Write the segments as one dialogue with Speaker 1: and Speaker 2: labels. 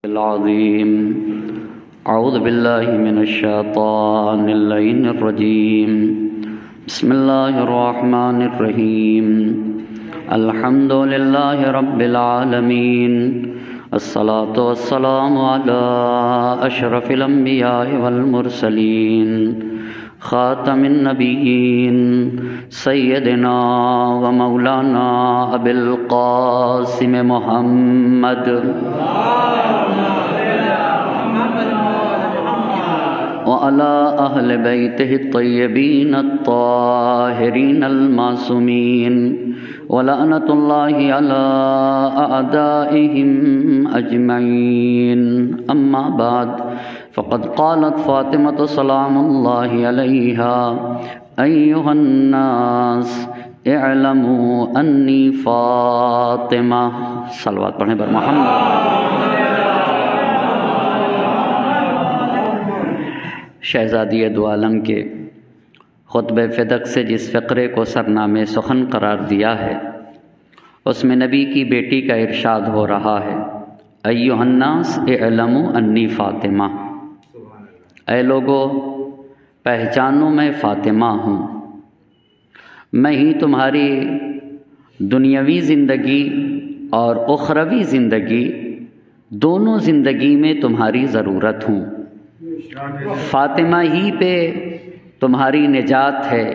Speaker 1: العظيم. أعوذ بالله من الشيطان اللعين الرجيم. بسم الله الرحمن الرحيم. الحمد لله رب العالمين. الصلاة والسلام على أشرف الأنبياء والمرسلين خاتم النبيين سيدنا ومولانا أبي القاسم محمد وعلى أهل بيته الطيبين الطاهرين المعصومين ولعنة الله على أعدائهم أجمعين. أما بعد فقد قالت فاطمة سلام الله عليها: أيها الناس اعلموا أني فاطمة. صلوات پڑھیں بر محمد. شہزادی دو عالم کے خطبہ فدق سے جس فقرے کو سرنامے سخن قرار دیا ہے، اس میں نبی کی بیٹی کا ارشاد ہو رہا ہے: ایھا الناس اعلموا انی فاطمہ. اے لوگو، پہچانو میں فاطمہ ہوں. میں ہی تمہاری دنیاوی زندگی اور اخروی زندگی دونوں زندگی میں تمہاری ضرورت ہوں. فاطمہ ہی پہ تمہاری نجات ہے.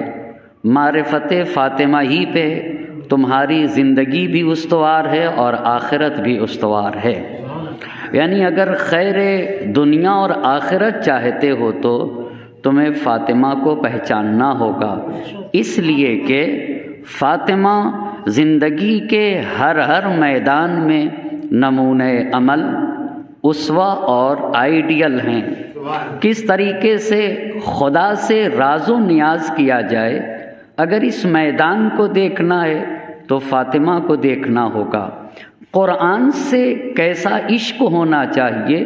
Speaker 1: معرفت فاطمہ ہی پہ تمہاری زندگی بھی استوار ہے اور آخرت بھی استوار ہے. یعنی اگر خیر دنیا اور آخرت چاہتے ہو تو تمہیں فاطمہ کو پہچاننا ہوگا، اس لیے کہ فاطمہ زندگی کے ہر میدان میں نمونۂ عمل، اسوہ اور آئیڈیل ہیں. کس طریقے سے خدا سے راز و نیاز کیا جائے، اگر اس میدان کو دیکھنا ہے تو فاطمہ کو دیکھنا ہوگا. قرآن سے کیسا عشق ہونا چاہیے،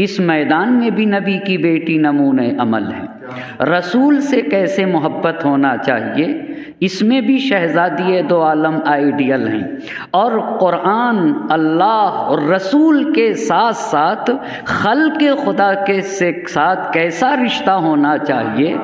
Speaker 1: اس میدان میں بھی نبی کی بیٹی نمونۂ عمل ہے. رسول سے کیسے محبت ہونا چاہیے، اس میں بھی شہزادی دو عالم آئیڈیل ہیں. اور قرآن، اللہ اور رسول کے ساتھ ساتھ خلق خدا کے ساتھ کیسا رشتہ ہونا چاہیے،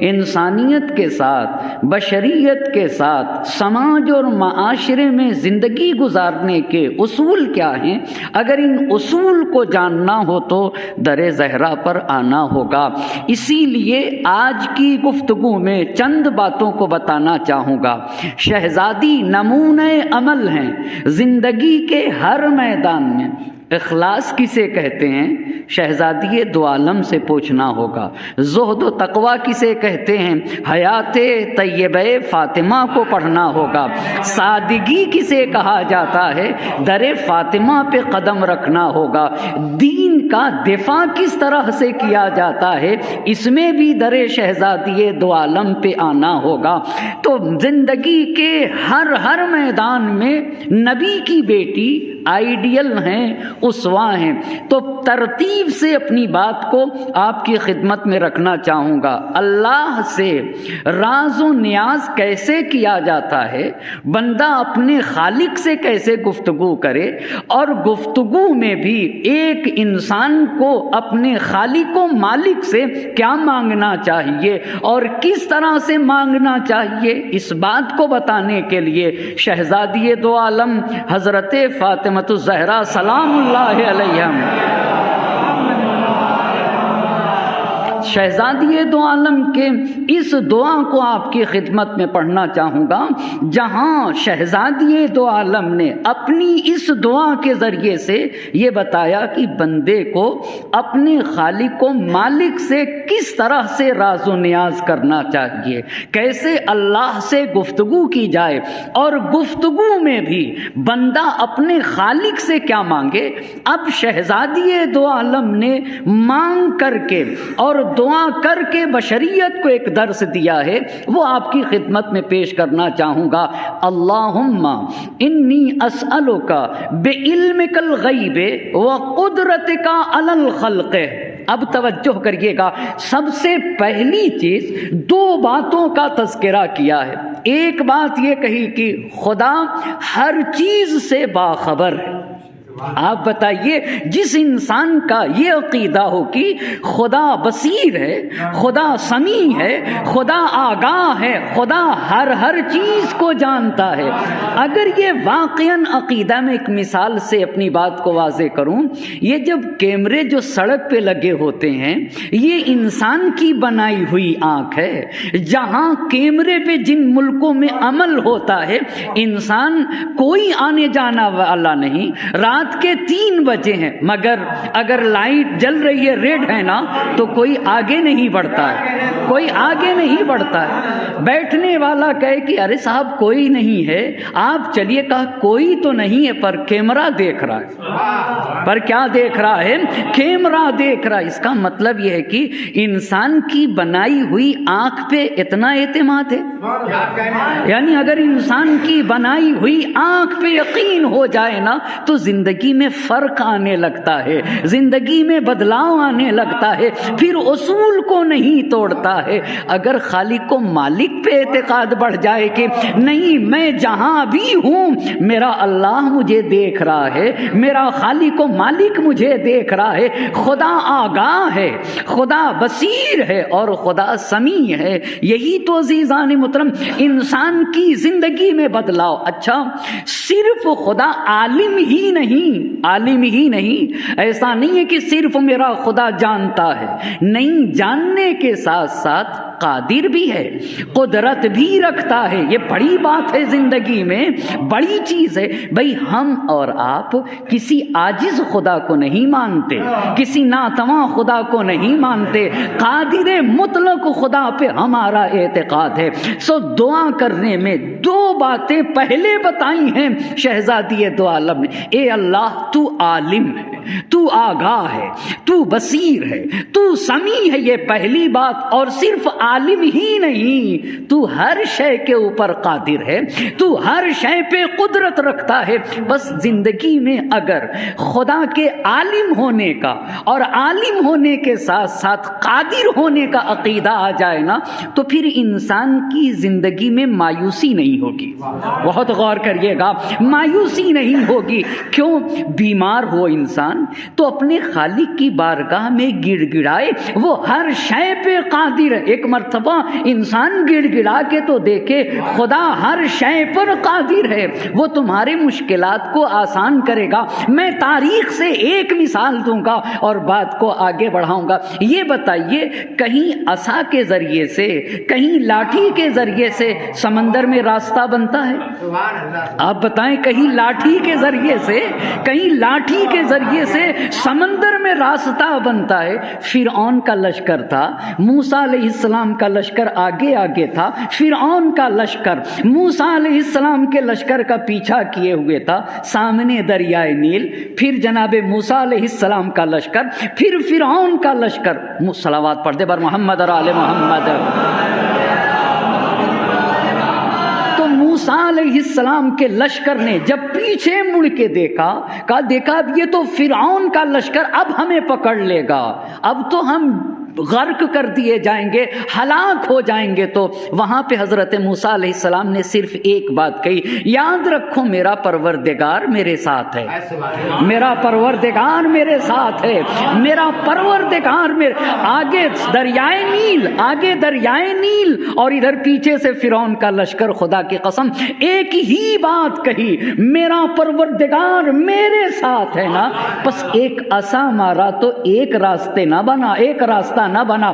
Speaker 1: انسانیت کے ساتھ، بشریت کے ساتھ، سماج اور معاشرے میں زندگی گزارنے کے اصول کیا ہیں، اگر ان اصول کو جاننا ہو تو در زہرا پر آنا ہوگا. اسی لیے آج کی گفتگو میں چند باتوں کو بتانا چاہوں گا. شہزادی نمونۂ عمل ہیں زندگی کے ہر میدان میں. اخلاص کسے کہتے ہیں، شہزادی دو عالم سے پوچھنا ہوگا. زہد و تقویٰ کسے کہتے ہیں، حیات طیبہ فاطمہ کو پڑھنا ہوگا. سادگی کسے کہا جاتا ہے، در فاطمہ پہ قدم رکھنا ہوگا. دین کا دفاع کس طرح سے کیا جاتا ہے، اس میں بھی در شہزادی دو عالم پہ آنا ہوگا. تو زندگی کے ہر میدان میں نبی کی بیٹی آئیڈیل ہیں، اسوا ہیں. تو ترتیب سے اپنی بات کو آپ کی خدمت میں رکھنا چاہوں گا. اللہ سے راز و نیاز کیسے کیا جاتا ہے، بندہ اپنے خالق سے کیسے گفتگو کرے، اور گفتگو میں بھی ایک انسان کو اپنے خالق و مالک سے کیا مانگنا چاہیے اور کس طرح سے مانگنا چاہیے، اس بات کو بتانے کے لیے شہزادی دو عالم حضرت فاطمہ الزہرا سلام اللہ علیہا، شہزادی دو عالم کے اس دعا کو آپ کی خدمت میں پڑھنا چاہوں گا، جہاں شہزادی دو عالم نے اپنی اس دعا کے ذریعے سے یہ بتایا کہ بندے کو اپنے خالق و مالک سے کس طرح سے راز و نیاز کرنا چاہیے، کیسے اللہ سے گفتگو کی جائے، اور گفتگو میں بھی بندہ اپنے خالق سے کیا مانگے. اب شہزادی دو عالم نے مانگ کر کے اور دعا کر کے بشریت کو ایک درس دیا ہے، وہ آپ کی خدمت میں پیش کرنا چاہوں گا. اللہم انی اسألک بعلمک الغیب وقدرتک علی الخلق. اب توجہ کریے گا، سب سے پہلی چیز دو باتوں کا تذکرہ کیا ہے. ایک بات یہ کہی کہ خدا ہر چیز سے باخبر ہے، آپ بتائیے، جس انسان کا یہ عقیدہ ہو کہ خدا بصیر ہے، خدا سمیع ہے، خدا آگاہ ہے، خدا ہر چیز کو جانتا ہے، اگر یہ واقعاً عقیدہ میں ایک مثال سے اپنی بات کو واضح کروں، یہ جب کیمرے جو سڑک پہ لگے ہوتے ہیں، یہ انسان کی بنائی ہوئی آنکھ ہے۔ جہاں کیمرے پہ جن ملکوں میں عمل ہوتا ہے، انسان کوئی آنے جانا والا نہیں، رات کے 3 بجے ہیں، مگر اگر لائٹ جل رہی ہے، ریڈ ہے نا، تو کوئی آگے نہیں بڑھتا ہے، کوئی آگے نہیں بڑھتا ہے۔ بیٹھنے والا کہے کہ ارے صاحب کوئی نہیں ہے، آپ چلیے، کہا کوئی تو نہیں ہے پر کیمرہ دیکھ رہا ہے۔ پر کیا دیکھ رہا ہے؟ کیمرہ دیکھ رہا ہے۔ اس کا مطلب یہ ہے کہ انسان کی بنائی ہوئی آنکھ پہ اتنا اعتماد ہے، یعنی اگر انسان کی بنائی ہوئی آنکھ پہ یقین ہو جائے نا تو زندگی میں فرق آنے لگتا ہے، زندگی میں بدلاؤ آنے لگتا ہے، پھر اصول کو نہیں توڑتا ہے۔ اگر خالق و مالک پہ اعتقاد بڑھ جائے کہ نہیں، میں جہاں بھی ہوں میرا اللہ مجھے دیکھ رہا ہے، میرا خالق و مالک مجھے دیکھ رہا ہے، خدا آگاہ ہے، خدا بصیر ہے اور خدا سمیع ہے، یہی تو عزیزان محترم انسان کی زندگی میں بدلاؤ۔ اچھا، صرف خدا عالم ہی نہیں، ایسا نہیں ہے کہ صرف میرا خدا جانتا ہے، نہیں، جاننے کے ساتھ ساتھ قادر بھی ہے، قدرت بھی رکھتا ہے۔ یہ بڑی بات ہے، زندگی میں بڑی چیز ہے۔ بھئی ہم اور آپ کسی عاجز خدا کو نہیں مانتے، کسی ناتواں خدا کو نہیں مانتے، قادر مطلق خدا پہ ہمارا اعتقاد ہے۔ سو دعا کرنے میں 2 باتیں پہلے بتائی ہیں شہزادی دو عالم نے۔ اے اللہ، تو عالم ہے، تو آگاہ ہے، تو بصیر ہے، تو سمیع ہے، یہ پہلی بات۔ اور صرف عالم ہی نہیں، تو ہر شے کے اوپر قادر ہے، تو ہر شے پہ قدرت رکھتا ہے۔ بس زندگی میں اگر خدا کے عالم ہونے کا اور عالم ہونے کے ساتھ ساتھ قادر ہونے کا عقیدہ آ جائے نا تو پھر انسان کی زندگی میں مایوسی نہیں ہوگی۔ بہت غور کریے گا، مایوسی نہیں ہوگی۔ کیوں؟ بیمار ہو انسان تو اپنے خالق کی بارگاہ میں گڑ گڑائے، وہ ہر شے پہ قادر ہے۔ ایک مرتبہ انسان گڑ گڑا کے تو دیکھے، خدا ہر شے پر قادر ہے، وہ تمہارے مشکلات کو آسان کرے گا۔ میں تاریخ سے ایک مثال دوں گا اور بات کو آگے بڑھاؤں گا۔ یہ بتائیے، کہیں عصا کے ذریعے سے، کہیں لاٹھی کے ذریعے سے سمندر میں راستہ بنتا ہے؟ آپ بتائیں، کہیں لاٹھی کے ذریعے سے، کہیں لاٹھی کے ذریعے سے سمندر میں راستہ بنتا ہے؟ فرعون کا لشکر تھا، موسیٰ علیہ السلام کا لشکر آگے آگے تھا، فرعون کا لشکر موسیٰ علیہ السلام کے لشکر کا پیچھا کیے ہوئے تھا، سامنے دریائے نیل، پھر جناب موسیٰ علیہ السلام کا لشکر، پھر فرعون کا لشکر۔ صلوات پڑھ دے بر محمد اور آل محمد۔ تو موسیٰ علیہ السلام کے لشکر نے جب پیچھے مڑ کے دیکھا اب یہ تو فرعون کا لشکر اب ہمیں پکڑ لے گا، اب تو ہم غرق کر دیے جائیں گے، ہلاک ہو جائیں گے۔ تو وہاں پہ حضرت موسیٰ علیہ السلام نے صرف ایک بات کہی، یاد رکھو میرا پروردگار میرے ساتھ ہے، میرا پروردگار میرے ساتھ ہے، میرا پروردگار میرے آگے دریائے نیل اور ادھر پیچھے سے فرعون کا لشکر۔ خدا کی قسم ایک ہی بات کہی، میرا پروردگار میرے ساتھ ہے نا۔ بس ایک عصا مارا تو ایک راستے نہ بنا، ایک راستہ نہ بنا،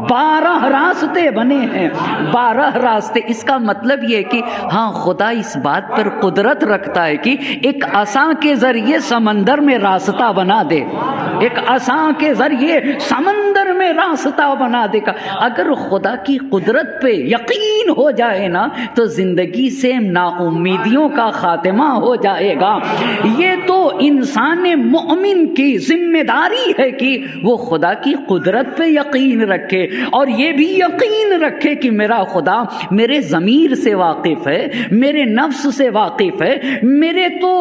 Speaker 1: 12 راستے بنے ہیں، 12 راستے۔ اس کا مطلب یہ کہ ہاں، خدا اس بات پر قدرت رکھتا ہے کہ ایک عصا کے ذریعے سمندر میں راستہ بنا دے، ایک عصا کے ذریعے سمندر میں راستہ بنا دے گا۔ اگر خدا کی قدرت پہ یقین ہو جائے نا تو زندگی سے نا امیدیوں کا خاتمہ ہو جائے گا۔ یہ تو انسان مومن کی ذمہ داری ہے کہ وہ خدا کی قدرت پہ یقین رکھے اور یہ بھی یقین رکھے کہ میرا خدا میرے ضمیر سے واقف ہے، میرے نفس سے واقف ہے، میرے تو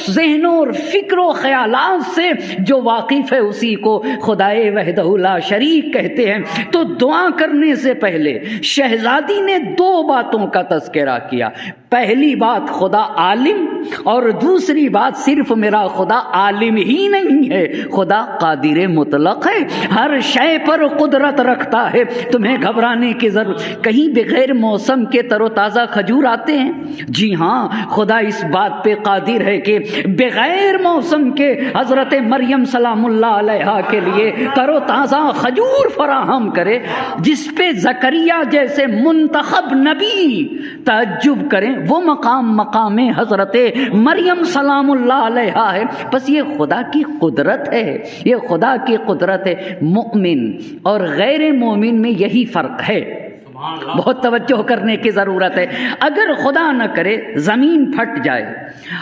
Speaker 1: ذہنوں اور فکر و خیالات سے جو واقف ہے اسی کو خدائے وحدہ لا شریک کہتے ہیں تو دعا کرنے سے پہلے شہزادی نے 2 باتوں کا تذکرہ کیا. پہلی بات خدا عالم، اور دوسری بات صرف میرا خدا عالم ہی نہیں ہے، خدا قادر مطلق ہے، ہر شے پر قدرت رکھتا ہے. تمہیں گھبرانے کی ضرورت. کہیں بغیر موسم کے تر و تازہ کھجور آتے ہیں؟ جی ہاں، خدا اس بات پہ قادر ہے کہ بغیر موسم کے حضرت مریم سلام اللہ علیہا کے لیے تر و تازہ کھجور فراہم کرے، جس پہ زکریا جیسے منتخب نبی تعجب کریں. وہ مقام حضرت مریم سلام اللہ علیہا ہے. بس یہ خدا کی قدرت ہے، یہ خدا کی قدرت ہے. مومن اور غیر مومن میں یہی فرق ہے. بہت توجہ کرنے کی ضرورت ہے. اگر خدا نہ کرے زمین پھٹ جائے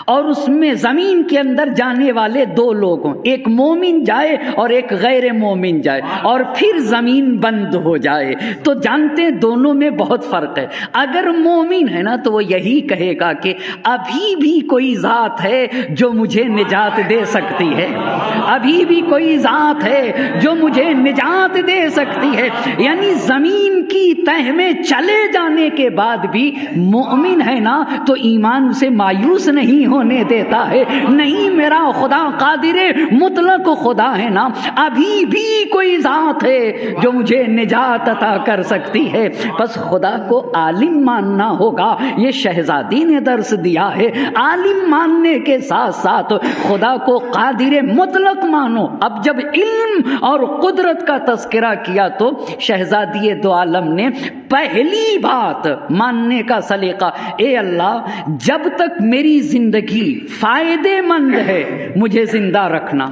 Speaker 1: اور اس میں زمین کے اندر جانے والے 2 لوگ ہوں، ایک مومن جائے اور ایک غیر مومن جائے، اور پھر زمین بند ہو جائے، تو جانتے ہیں دونوں میں بہت فرق ہے. اگر مومن ہے نا تو وہ یہی کہے گا کہ ابھی بھی کوئی ذات ہے جو مجھے نجات دے سکتی ہے، ابھی بھی کوئی ذات ہے جو مجھے نجات دے سکتی ہے. یعنی زمین کی تہ میں چلے جانے کے بعد بھی مومن ہے نا تو ایمان سے مایوس نہیں ہونے دیتا ہے. نہیں، میرا خدا قادر مطلق خدا ہے نا، ابھی بھی کوئی ذات ہے جو مجھے نجات عطا کر سکتی ہے. بس خدا کو عالم ماننا ہوگا. یہ شہزادی نے درس دیا ہے. عالم ماننے کے ساتھ ساتھ خدا کو قادر مطلق مانو. اب جب علم اور قدرت کا تذکرہ کیا تو شہزادی دو عالم نے پہلی بات ماننے کا سلیقہ، اے اللہ جب تک میری زندگی فائدے مند ہے مجھے زندہ رکھنا،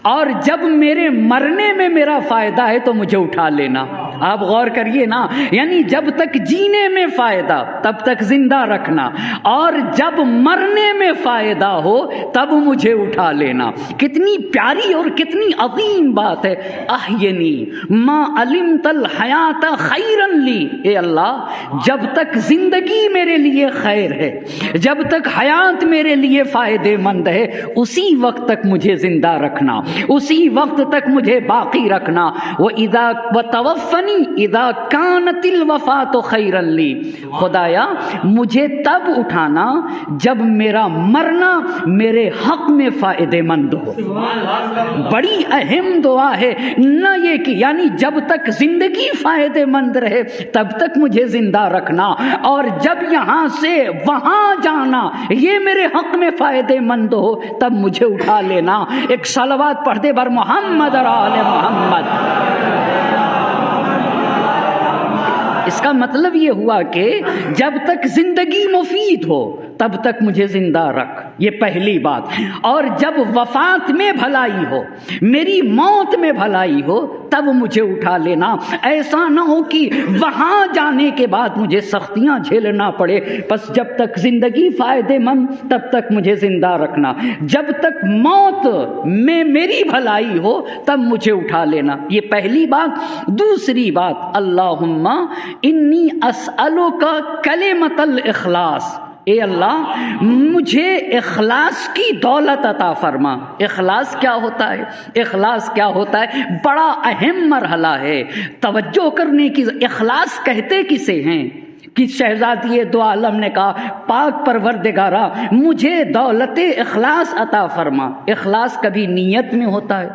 Speaker 1: اور جب میرے مرنے میں میرا فائدہ ہے تو مجھے اٹھا لینا. آپ غور کریے نا، یعنی جب تک جینے میں فائدہ تب تک زندہ رکھنا، اور جب مرنے میں فائدہ ہو تب مجھے اٹھا لینا. کتنی پیاری اور کتنی عظیم بات ہے. احینی ما علمت الحیات خیرا لی، اے اللہ جب تک زندگی میرے لیے خیر ہے، جب تک حیات میرے لیے فائدے مند ہے، اسی وقت تک مجھے زندہ رکھنا، اسی وقت تک مجھے باقی رکھنا. وَتَوَفَّنِي اذا كانت الوفاة خیرا لی، خدایا مجھے تب اٹھانا جب میرا مرنا میرے حق میں فائدے مند ہو. بڑی اہم دعا ہے نہ یہ کہ یعنی جب تک زندگی فائدے مند رہے تب تک مجھے زندہ رکھنا، اور جب یہاں سے وہاں جانا یہ میرے حق میں فائدے مند ہو تب مجھے اٹھا لینا. ایک صلوات پڑھ دے بر محمد اور آل محمد. اس کا مطلب یہ ہوا کہ جب تک زندگی مفید ہو تب تک مجھے زندہ رکھ، یہ پہلی بات. اور جب وفات میں بھلائی ہو، میری موت میں بھلائی ہو تب مجھے اٹھا لینا. ایسا نہ ہو کہ وہاں جانے کے بعد مجھے سختیاں جھیلنا پڑے. بس جب تک زندگی فائدے مند تب تک مجھے زندہ رکھنا، جب تک موت میں میری بھلائی ہو تب مجھے اٹھا لینا. یہ پہلی بات. دوسری بات، اللہم انی اسألک کلمۃ الاخلاص، اے اللہ مجھے اخلاص کی دولت عطا فرما. اخلاص کیا ہوتا ہے؟ اخلاص کیا ہوتا ہے؟ بڑا اہم مرحلہ ہے، توجہ کرنے کی. اخلاص کہتے کسے ہیں؟ کہ شہزادی دو عالم نے کہا پاک پروردگارا مجھے دولت اخلاص عطا فرما. اخلاص کبھی نیت میں ہوتا ہے،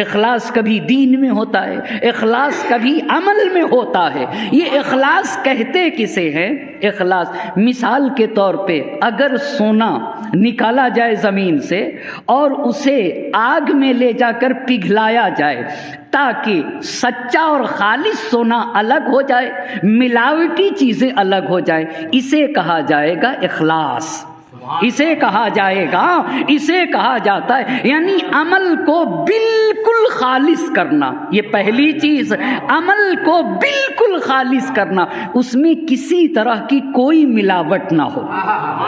Speaker 1: اخلاص کبھی دین میں ہوتا ہے، اخلاص کبھی عمل میں ہوتا ہے. یہ اخلاص کہتے کسے ہیں؟ اخلاص مثال کے طور پہ اگر سونا نکالا جائے زمین سے اور اسے آگ میں لے جا کر پگھلایا جائے تاکہ سچا اور خالص سونا الگ ہو جائے، ملاوٹی چیزیں الگ ہو جائیں، اسے کہا جائے گا اخلاص. اسے کہا جائے گا، اسے کہا جاتا ہے یعنی عمل کو بالکل خالص کرنا. یہ پہلی چیز، عمل کو بالکل خالص کرنا، اس میں کسی طرح کی کوئی ملاوٹ نہ ہو،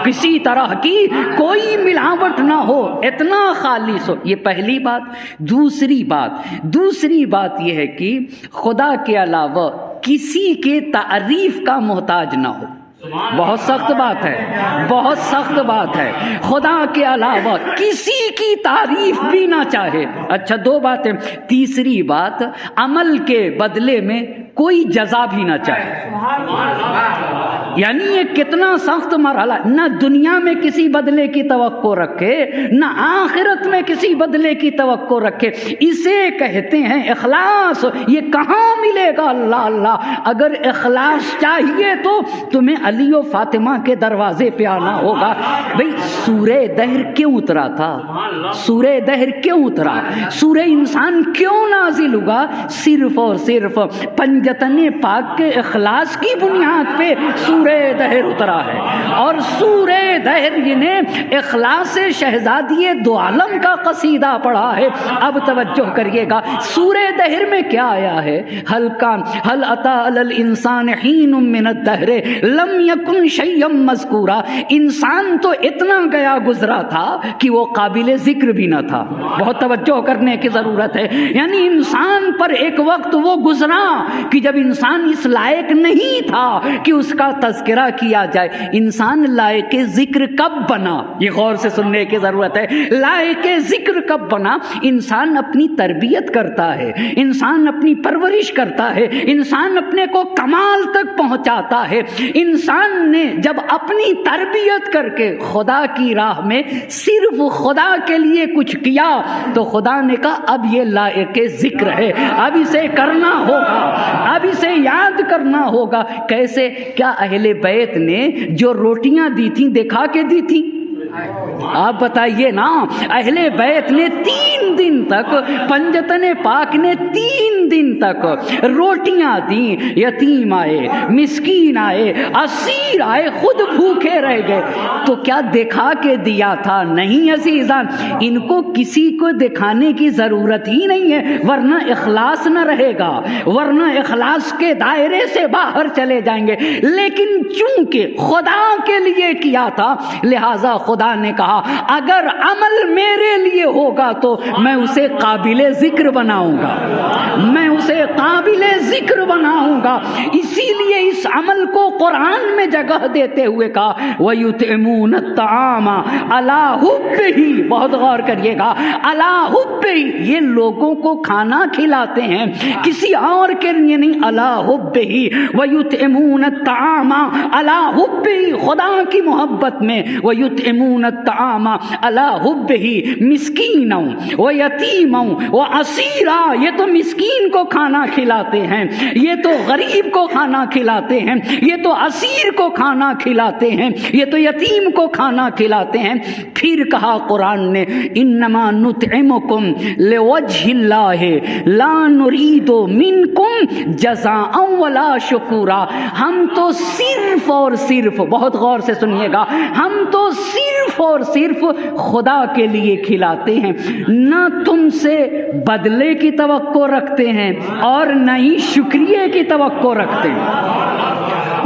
Speaker 1: کسی طرح کی کوئی ملاوٹ نہ ہو، اتنا خالص ہو. یہ پہلی بات. دوسری بات یہ ہے کہ خدا کے علاوہ کسی کے تعریف کا محتاج نہ ہو.
Speaker 2: بہت سخت بات ہے، بہت سخت بات ہے۔ خدا کے علاوہ کسی کی تعریف بھی نہ چاہے۔ اچھا، دو باتیں۔ تیسری بات، عمل کے بدلے میں کوئی جزا بھی نہ چاہے۔ یعنی یہ کتنا سخت مرحلہ، نہ دنیا میں کسی بدلے کی توقع رکھے، نہ آخرت میں کسی بدلے کی توقع رکھے۔ اسے کہتے ہیں اخلاص۔ یہ کہاں ملے گا؟ اللہ اللہ، اگر اخلاص چاہیے تو تمہیں علی و فاطمہ کے دروازے پہ آنا ہوگا۔ بھئی سورہ دہر کیوں اترا تھا؟ سورہ دہر کیوں اترا؟ سورہ انسان کیوں نازل ہوا؟ صرف اور صرف پنجتن پاک کے اخلاص کی بنیاد پہ سورہ دہر اترا ہے۔ اور سورہ دہر نے اخلاص شہزادی دو عالم کا قصیدہ پڑھا ہے۔ اب توجہ کریے گا، سورہ دہر میں کیا آیا ہے؟ هل اتى على الانسان حين من الدهر لم يكن شيئا مذكورا۔ انسان تو اتنا گیا گزرا تھا کہ وہ قابل ذکر بھی نہ تھا۔ بہت توجہ کرنے کی ضرورت ہے۔ یعنی انسان پر ایک وقت وہ گزرا کہ جب انسان اس لائق نہیں تھا کہ اس کا تذکرہ کیا جائے۔ انسان لائق ذکر کب بنا؟ یہ غور سے سننے کی ضرورت ہے۔ لائق ذکر کب بنا؟ انسان اپنی تربیت کرتا ہے، انسان اپنی پرورش کرتا ہے، انسان اپنے کو کمال تک پہنچاتا ہے۔ انسان نے جب اپنی تربیت کر کے خدا کی راہ میں صرف خدا کے لیے کچھ کیا تو خدا نے کہا اب یہ لائق ذکر ہے، اب اسے کرنا ہوگا، اب اسے یاد کرنا ہوگا۔ کیسے؟ کیا اہل بیت نے جو روٹیاں دی تھیں دکھا کے دی تھیں؟ آپ بتائیے نا۔ اہل بیت نے 3 دن تک، پنجتن پاک نے 3 دن تک روٹیاں دیں۔ یتیم آئے، مسکین آئے، اسیر آئے، خود بھوکے رہ گئے۔ تو کیا دکھا کے دیا تھا؟ نہیں عزیزان، ان کو کسی کو دکھانے کی ضرورت ہی نہیں ہے، ورنہ اخلاص نہ رہے گا، ورنہ اخلاص کے دائرے سے باہر چلے جائیں گے۔ لیکن چونکہ خدا کے لیے کیا تھا، لہذا خدا نے کہا اگر عمل میرے لیے ہوگا تو میں اسے قابل ذکر بناؤں گا، میں اسے قابل ذکر بناؤں گا۔ اسی لیے اس عمل کو قرآن میں جگہ دیتے ہوئے کہا وَيُطْعِمُونَ الطَّعَامَ عَلَىٰ حُبِّهِ۔ بہت غور کریے گا، عَلَىٰ حُبِّهِ، یہ لوگوں کو کھانا کھلاتے ہیں، کسی اور کے لیے نہیں۔ عَلَىٰ حُبِّهِ وَيُطْعِمُونَ الطَّعَامَ عَلَىٰ حُبِّهِ، خدا کی محبت میں۔ وَيُطْعِمُونَ الطعام علی حبہ مسکینا و یتیما و اسیرا، یہ تو مسکین کو کھانا کھلاتے ہیں، یہ تو غریب کو کھانا کھلاتے ہیں، یہ تو اسیر کو کھانا کھلاتے ہیں، یہ تو یتیم کو کھانا کھلاتے ہیں۔ پھر کہا قرآن نے انما نطعمکم لوجہ اللہ لا نرید منکم جزاء ولا شکورا۔ ہم تو صرف اور صرف، بہت غور سے سنیے گا، ہم تو صرف اور صرف خدا کے لیے کھلاتے ہیں، نہ تم سے بدلے کی توقع رکھتے ہیں اور نہ ہی شکریہ کی توقع رکھتے ہیں،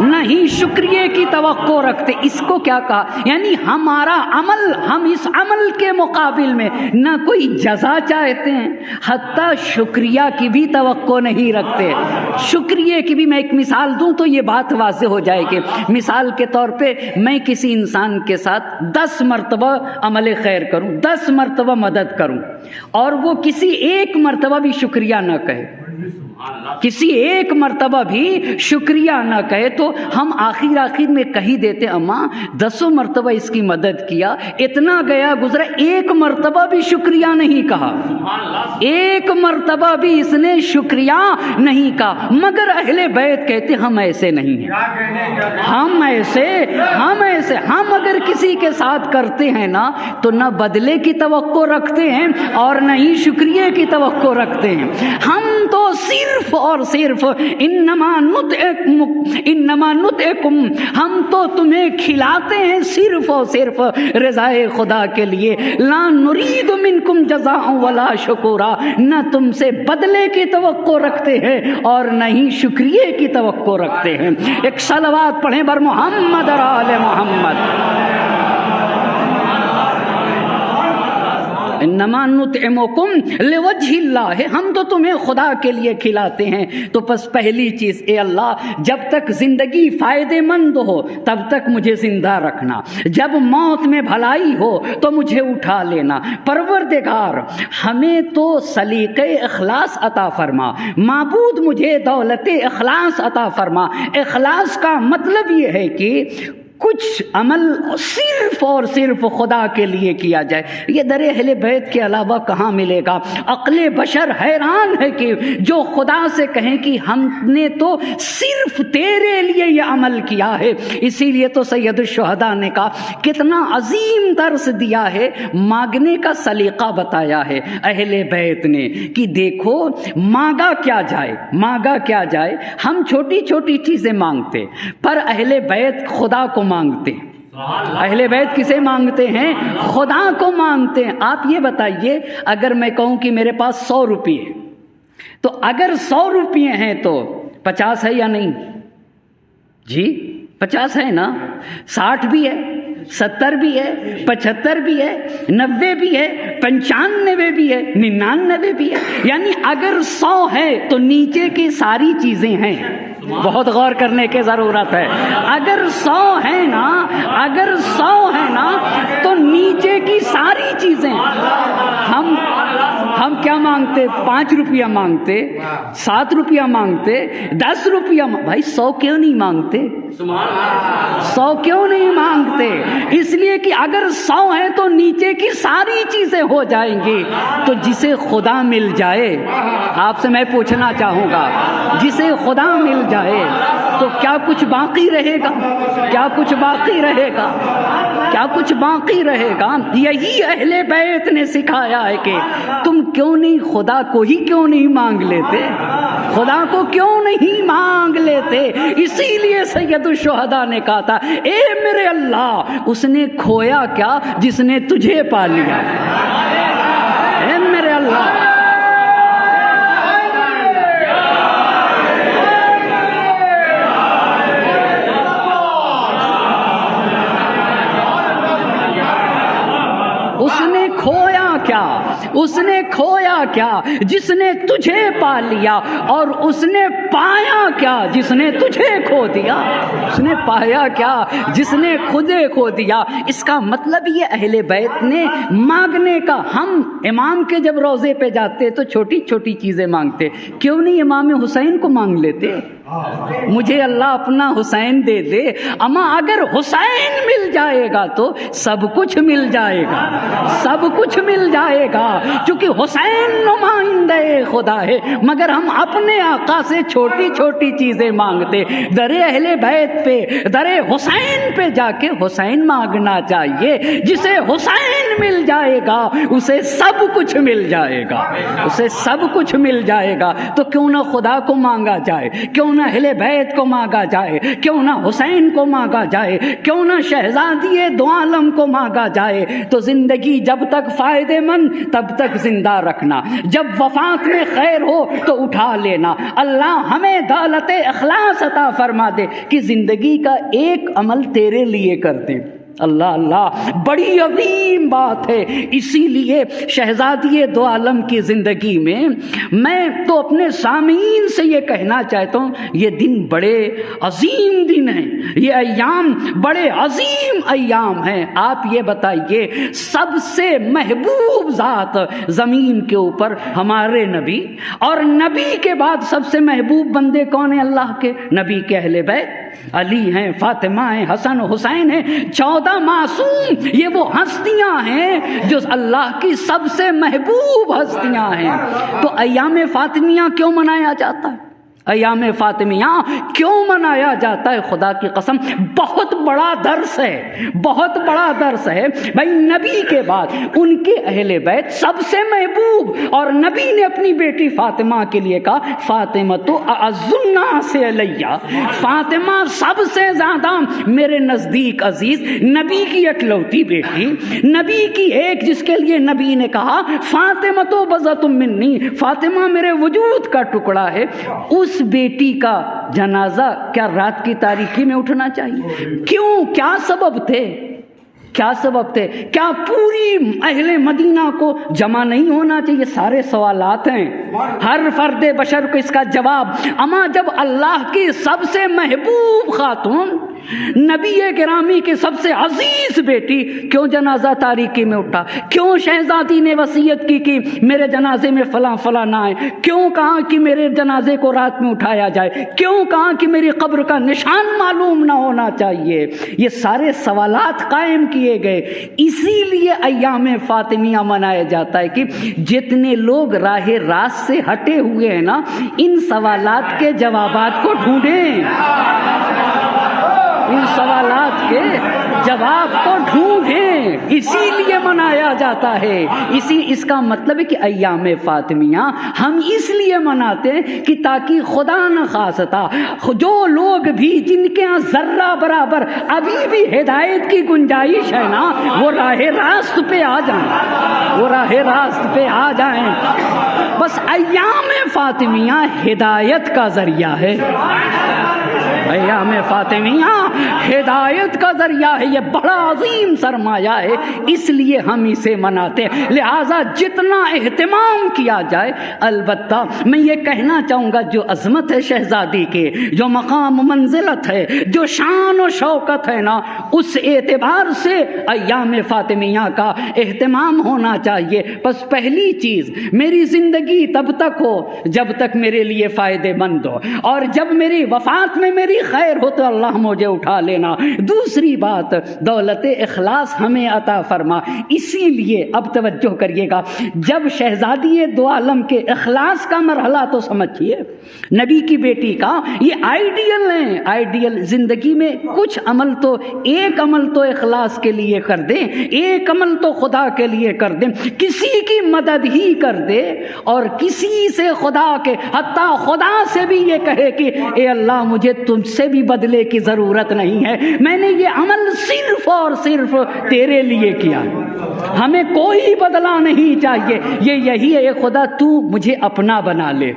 Speaker 2: نہ ہی شکریہ کی توقع رکھتے۔ اس کو کیا کہا؟ یعنی ہمارا عمل، ہم اس عمل کے مقابل میں نہ کوئی جزا چاہتے ہیں، حتیٰ شکریہ کی بھی توقع نہیں رکھتے۔ شکریہ کی بھی میں ایک مثال دوں تو یہ بات واضح ہو جائے گی۔ مثال کے طور پہ میں کسی انسان کے ساتھ 10 مرتبہ عمل خیر کروں، 10 مرتبہ مدد کروں، اور وہ کسی ایک مرتبہ بھی شکریہ نہ کہے، کسی ایک مرتبہ بھی شکریہ نہ کہے، تو ہم آخر میں کہی دیتے اماں 10 مرتبہ اس کی مدد کیا، اتنا گیا گزرا، ایک مرتبہ بھی شکریہ نہیں کہا، ایک مرتبہ بھی اس نے شکریہ نہیں کہا۔ مگر اہل بیت کہتے ہم ایسے نہیں ہیں، ہم اگر کسی کے ساتھ کرتے ہیں نا تو نہ بدلے کی توقع رکھتے ہیں اور نہ ہی شکریہ کی توقع رکھتے ہیں۔ ہم تو صرف اور صرف انما نطعکم، ہم تو تمہیں کھلاتے ہیں صرف اور صرف رضائے خدا کے لیے، لا نرید منکم جزاء ولا شکورا، نہ تم سے بدلے کی توقع رکھتے ہیں اور نہ ہی شکریہ کی توقع رکھتے ہیں۔ ایک صلوات پڑھیں بر محمد اور آل محمد۔ انما نطعمکم لوجہ اللہ، ہم تو تمہیں خدا کے لیے کھلاتے ہیں۔ تو بس پہلی چیز، اے اللہ جب تک زندگی فائدے مند ہو تب تک مجھے زندہ رکھنا، جب موت میں بھلائی ہو تو مجھے اٹھا لینا۔ پروردگار ہمیں تو سلیقہ اخلاص عطا فرما، معبود مجھے دولت اخلاص عطا فرما۔ اخلاص کا مطلب یہ ہے کہ کچھ عمل صرف اور صرف خدا کے لیے کیا جائے۔ یہ در اہل بیت کے علاوہ کہاں ملے گا؟ عقل بشر حیران ہے کہ جو خدا سے کہیں کہ ہم نے تو صرف تیرے لیے یہ عمل کیا ہے۔ اسی لیے تو سید الشہداء نے کہا، کتنا عظیم درس دیا ہے، مانگنے کا سلیقہ بتایا ہے اہل بیت نے کہ دیکھو مانگا کیا جائے، مانگا کیا جائے۔ ہم چھوٹی چھوٹی چیزیں مانگتے پر اہل بیت خدا کو مانگتے ہیں۔ اہل بیت کسے مانگتے ہیں؟ خدا کو مانگتے ہیں۔ آپ یہ بتائیے، اگر میں کہوں کہ میرے پاس 100 روپے ہیں تو اگر 100 روپے ہیں تو 50 ہے یا نہیں؟ جی 50 ہے نا، 60 بھی ہے، 70 بھی ہے، 75 بھی ہے، 90 بھی ہے، 95 بھی ہے، 99 بھی ہے۔ یعنی اگر 100 ہے تو نیچے کی ساری چیزیں ہیں۔ بہت غور کرنے کی ضرورت ہے۔ اگر 100 ہے نا، اگر 100 ہے نا تو نیچے کی ساری چیزیں۔ ہم کیا مانگتے؟ 5 روپیہ مانگتے، 7 روپیہ مانگتے، 10 روپیہ بھائی 100 کیوں نہیں مانگتے؟ 100 کیوں نہیں مانگتے؟ اس لیے کہ اگر 100 ہے تو نیچے کی ساری چیزیں ہو جائیں گی۔ تو جسے خدا مل جائے، آپ سے میں پوچھنا چاہوں گا، جسے خدا مل جائے تو کیا کچھ باقی رہے گا؟ کیا کچھ باقی رہے گا؟ کیا کچھ باقی رہے گا؟ یہی اہل بیت نے سکھایا ہے کہ تم کیوں نہیں خدا کو ہی کیوں نہیں مانگ لیتے؟ خدا کو کیوں نہیں مانگ لیتے؟ اسی لیے سید الشہداء نے کہا تھا، اے میرے اللہ، اس نے کھویا کیا جس نے تجھے پا لیا؟ اے میرے اللہ، اس نے کھویا کیا؟ اس نے کھویا کیا جس نے تجھے پا لیا؟ اور اس نے پایا کیا جس نے تجھے کھو دیا؟ اس نے پایا کیا جس نے خودے کھو دیا؟ اس کا مطلب یہ اہل بیت نے مانگنے کا۔ ہم امام کے جب روضے پہ جاتے تو چھوٹی چھوٹی چیزیں مانگتے، کیوں نہیں امام حسین کو مانگ لیتے؟ مجھے اللہ اپنا حسین دے دے۔ اما اگر حسین مل جائے گا تو سب کچھ مل جائے گا، سب کچھ مل جائے گا، کیونکہ حسین نمائندہ خدا ہے۔ مگر ہم اپنے آقا سے چھوٹی چھوٹی چیزیں مانگتے۔ در اہل بیت پہ، در حسین پہ جا کے حسین مانگنا چاہیے۔ جسے حسین مل جائے گا اسے سب کچھ مل جائے گا، اسے سب کچھ مل جائے گا۔ تو کیوں نہ خدا کو مانگا جائے، کیوں نہ اہل بیت کو مانگا جائے، کیوں نہ حسین کو مانگا جائے، کیوں نہ شہزادی دو عالم کو مانگا جائے۔ تو زندگی جب تک فائدے مند تب تک زندہ رکھنا، جب وفات میں خیر ہو تو اٹھا لینا۔ اللہ ہمیں دولت اخلاص عطا فرما دے کہ زندگی کا ایک عمل تیرے لیے کر دے۔ اللہ اللہ، بڑی عظیم بات ہے۔ اسی لیے شہزادی دو عالم کی زندگی میں تو اپنے سامعین سے یہ کہنا چاہتا ہوں، یہ دن بڑے عظیم دن ہیں، یہ ایام بڑے عظیم ایام ہیں۔ آپ یہ بتائیے، سب سے محبوب ذات زمین کے اوپر ہمارے نبی، اور نبی کے بعد سب سے محبوب بندے کون ہیں اللہ کے؟ نبی کے اہل بیت، علی ہیں، فاطمہ ہیں، حسن حسین ہیں، 14 معصوم۔ یہ وہ ہستیاں ہیں جو اللہ کی سب سے محبوب ہستیاں ہیں۔ تو ایام فاطمیہ کیوں منایا جاتا ہے؟ ایام فاطمیہ کیوں منایا جاتا ہے؟ خدا کی قسم بہت بڑا درس ہے، بہت بڑا درس ہے بھائی۔ نبی کے بعد ان کے اہل بیت سب سے محبوب، اور نبی نے اپنی بیٹی فاطمہ کے لیے کہا، فاطمہ تو اعز الناس علیہ، فاطمہ سب سے زیادہ میرے نزدیک عزیز۔ نبی کی اکلوتی بیٹی، نبی کی ایک، جس کے لیے نبی نے کہا فاطمہ تو بضعۃ منی، فاطمہ میرے وجود کا ٹکڑا ہے۔ اس بیٹی کا جنازہ کیا رات کی تاریکی میں اٹھنا چاہیے؟ کیوں؟ کیا سبب تھے؟ کیا سبب تھے؟ کیا پوری اہل مدینہ کو جمع نہیں ہونا چاہیے؟ سارے سوالات ہیں، ہر فرد بشر کو اس کا جواب۔ اما جب اللہ کی سب سے محبوب خاتون، نبی گرامی کے سب سے عزیز بیٹی کیوں جنازہ تاریکی میں اٹھا؟ کیوں شہزادی نے وصیت کی کہ میرے جنازے میں فلاں فلاں نہ آئے؟ کیوں کہا کہ میرے جنازے کو رات میں اٹھایا جائے؟ کیوں کہا کہ میری قبر کا نشان معلوم نہ ہونا چاہیے؟ یہ سارے سوالات قائم کیے گئے۔ اسی لیے ایام فاطمیہ منایا جاتا ہے کہ جتنے لوگ راہ راست سے ہٹے ہوئے ہیں نا، ان سوالات کے جوابات کو ڈھونڈیں، ان سوالات کے جواب کو ڈھونڈیں، اسی لیے منایا جاتا ہے۔ اس کا مطلب ہے کہ ایام فاطمیہ ہم اس لیے مناتے ہیں کہ تاکہ خدا نخواستہ جو لوگ بھی جن کے یہاں ذرہ برابر ابھی بھی ہدایت کی گنجائش ہے نا، وہ راہ راست پہ آ جائیں، وہ راہ راست پہ آ جائیں۔ بس ایام فاطمیہ ہدایت کا ذریعہ ہے، ایام فاطمیہ ہدایت کا ذریعہ ہے، یہ بڑا عظیم سرمایہ ہے، اس لیے ہم اسے مناتے ہیں۔ لہٰذا جتنا اہتمام کیا جائے، البتہ میں یہ کہنا چاہوں گا جو عظمت ہے شہزادی کے، جو مقام منزلت ہے، جو شان و شوکت ہے نا، اس اعتبار سے ایام فاطمیہ کا اہتمام ہونا چاہیے۔ بس پہلی چیز، میری زندگی تب تک ہو جب تک میرے لیے فائدے مند ہو، اور جب میری وفات میں میری خیر ہو تو اللہ مجھے اٹھا لینا۔ دوسری بات، دولت اخلاص ہمیں عطا فرما۔ اسی لیے اب توجہ کریے گا، جب شہزادی دو عالم کے اخلاص کا مرحلہ تو سمجھیے، نبی کی بیٹی کا یہ آئیڈیل ہے، آئیڈیل زندگی میں کچھ عمل تو، ایک عمل تو اخلاص کے لیے کر دیں، ایک عمل تو خدا کے لیے کر دیں، کسی کی مدد ہی کر دے، اور کسی سے خدا کے، حتیٰ خدا سے بھی یہ کہے کہ اے اللہ مجھے تم سے بھی بدلے کی ضرورت نہیں ہے، میں نے یہ عمل صرف اور صرف تیرے لیے کیا، ہمیں کوئی بدلہ نہیں چاہیے۔ یہی ہے، خدا تو مجھے اپنا بنا لے،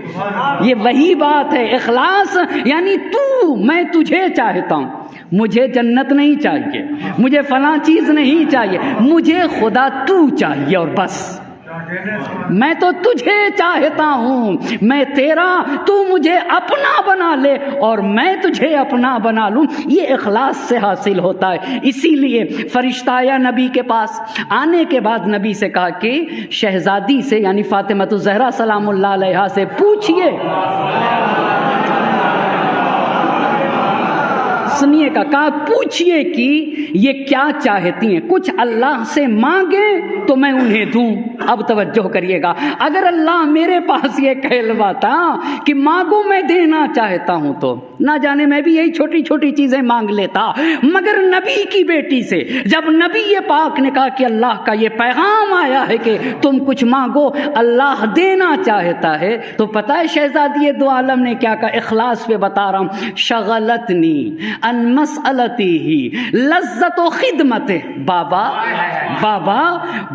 Speaker 2: یہ وہی بات ہے اخلاص، یعنی تو، میں تجھے چاہتا ہوں، مجھے جنت نہیں چاہیے، مجھے فلاں چیز نہیں چاہیے، مجھے خدا تو چاہیے، اور بس میں تو تجھے چاہتا ہوں، میں تیرا، تو مجھے اپنا بنا لے اور میں تجھے اپنا بنا لوں۔ یہ اخلاص سے حاصل ہوتا ہے۔ اسی لیے فرشتہ آیا نبی کے پاس، آنے کے بعد نبی سے کہا کہ شہزادی سے، یعنی فاطمہ الزہرا سلام اللہ علیہا سے پوچھئے، سنیے کا کہا پوچھئے کہ یہ کیا چاہتی ہیں، کچھ اللہ سے مانگیں تو میں انہیں دوں۔ اب توجہ کریے گا، اگر اللہ میرے پاس یہ کہلواتا کہ مانگو میں دینا چاہتا ہوں تو نہ جانے میں بھی یہی چھوٹی چھوٹی چیزیں مانگ لیتا، مگر نبی کی بیٹی سے جب نبی پاک نے کہا کہ اللہ کا یہ پیغام آیا ہے کہ تم کچھ مانگو، اللہ دینا چاہتا ہے، تو پتہ ہے شہزادی دو عالم نے کیا کہا؟ اخلاص پہ بتا رہا ہوں، شغلتنی ان مسئلتی ہی لذت و خدمت۔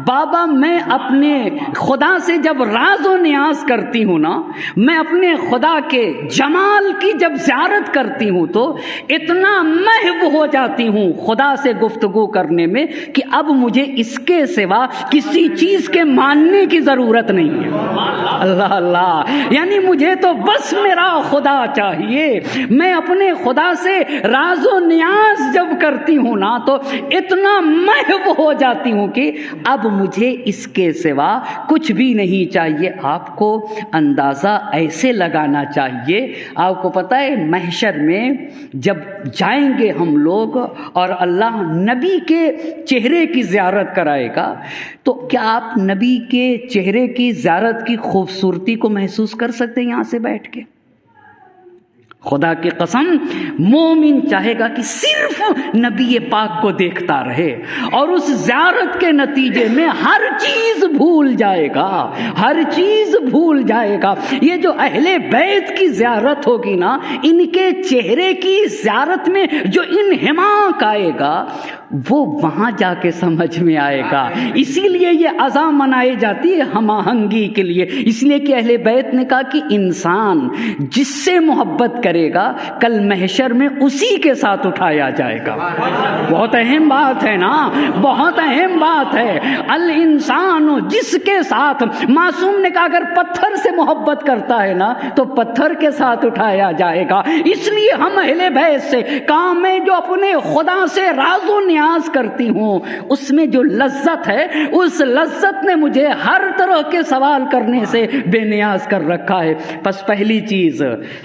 Speaker 2: بابا میں اپنے خدا سے جب راز و نیاز کرتی ہوں نا، میں اپنے خدا کے جمال کی جب زیارت کرتی ہوں تو اتنا محو ہو جاتی ہوں خدا سے گفتگو کرنے میں کہ اب مجھے اس کے سوا کسی چیز کے ماننے کی ضرورت نہیں ہے۔ اللہ اللہ، یعنی مجھے تو بس میرا خدا چاہیے۔ میں اپنے خدا سے راز و نیاز جب کرتی ہوں نا تو اتنا محو ہو جاتی ہوں کہ اب مجھے اس کے سوا کچھ بھی نہیں چاہیے۔ آپ کو اندازہ ایسے لگانا چاہیے، آپ کو پتہ ہے محشر میں جب جائیں گے ہم لوگ اور اللہ نبی کے چہرے کی زیارت کرائے گا، تو کیا آپ نبی کے چہرے کی زیارت کی خوبصورتی کو محسوس کر سکتے ہیں یہاں سے بیٹھ کے؟ خدا کی قسم، مومن چاہے گا کہ صرف نبی پاک کو دیکھتا رہے، اور اس زیارت کے نتیجے میں ہر چیز بھول جائے گا، ہر چیز بھول جائے گا۔ یہ جو اہل بیت کی زیارت ہوگی نا، ان کے چہرے کی زیارت میں جو انہماک آئے گا وہ وہاں جا کے سمجھ میں آئے گا۔ اسی لیے یہ عزا منائی جاتی ہے ہم آہنگی کے لیے، اس لیے کہ اہل بیت نے کہا کہ انسان جس سے محبت کرے کرے گا کل محشر میں اسی کے ساتھ اٹھایا جائے گا۔ بہت اہم بات ہے نا، بہت اہم بات ہے۔ الانسان، جس کے ساتھ معصوم نے کہا اگر پتھر سے محبت کرتا ہے نا تو پتھر کے ساتھ اٹھایا جائے گا۔ اس لیے ہم اہل بیت سے کام میں جو اپنے خدا سے راز و نیاز کرتی ہوں اس میں جو لذت ہے، اس لذت نے مجھے ہر طرح کے سوال کرنے سے بے نیاز کر رکھا ہے۔ پس پہلی چیز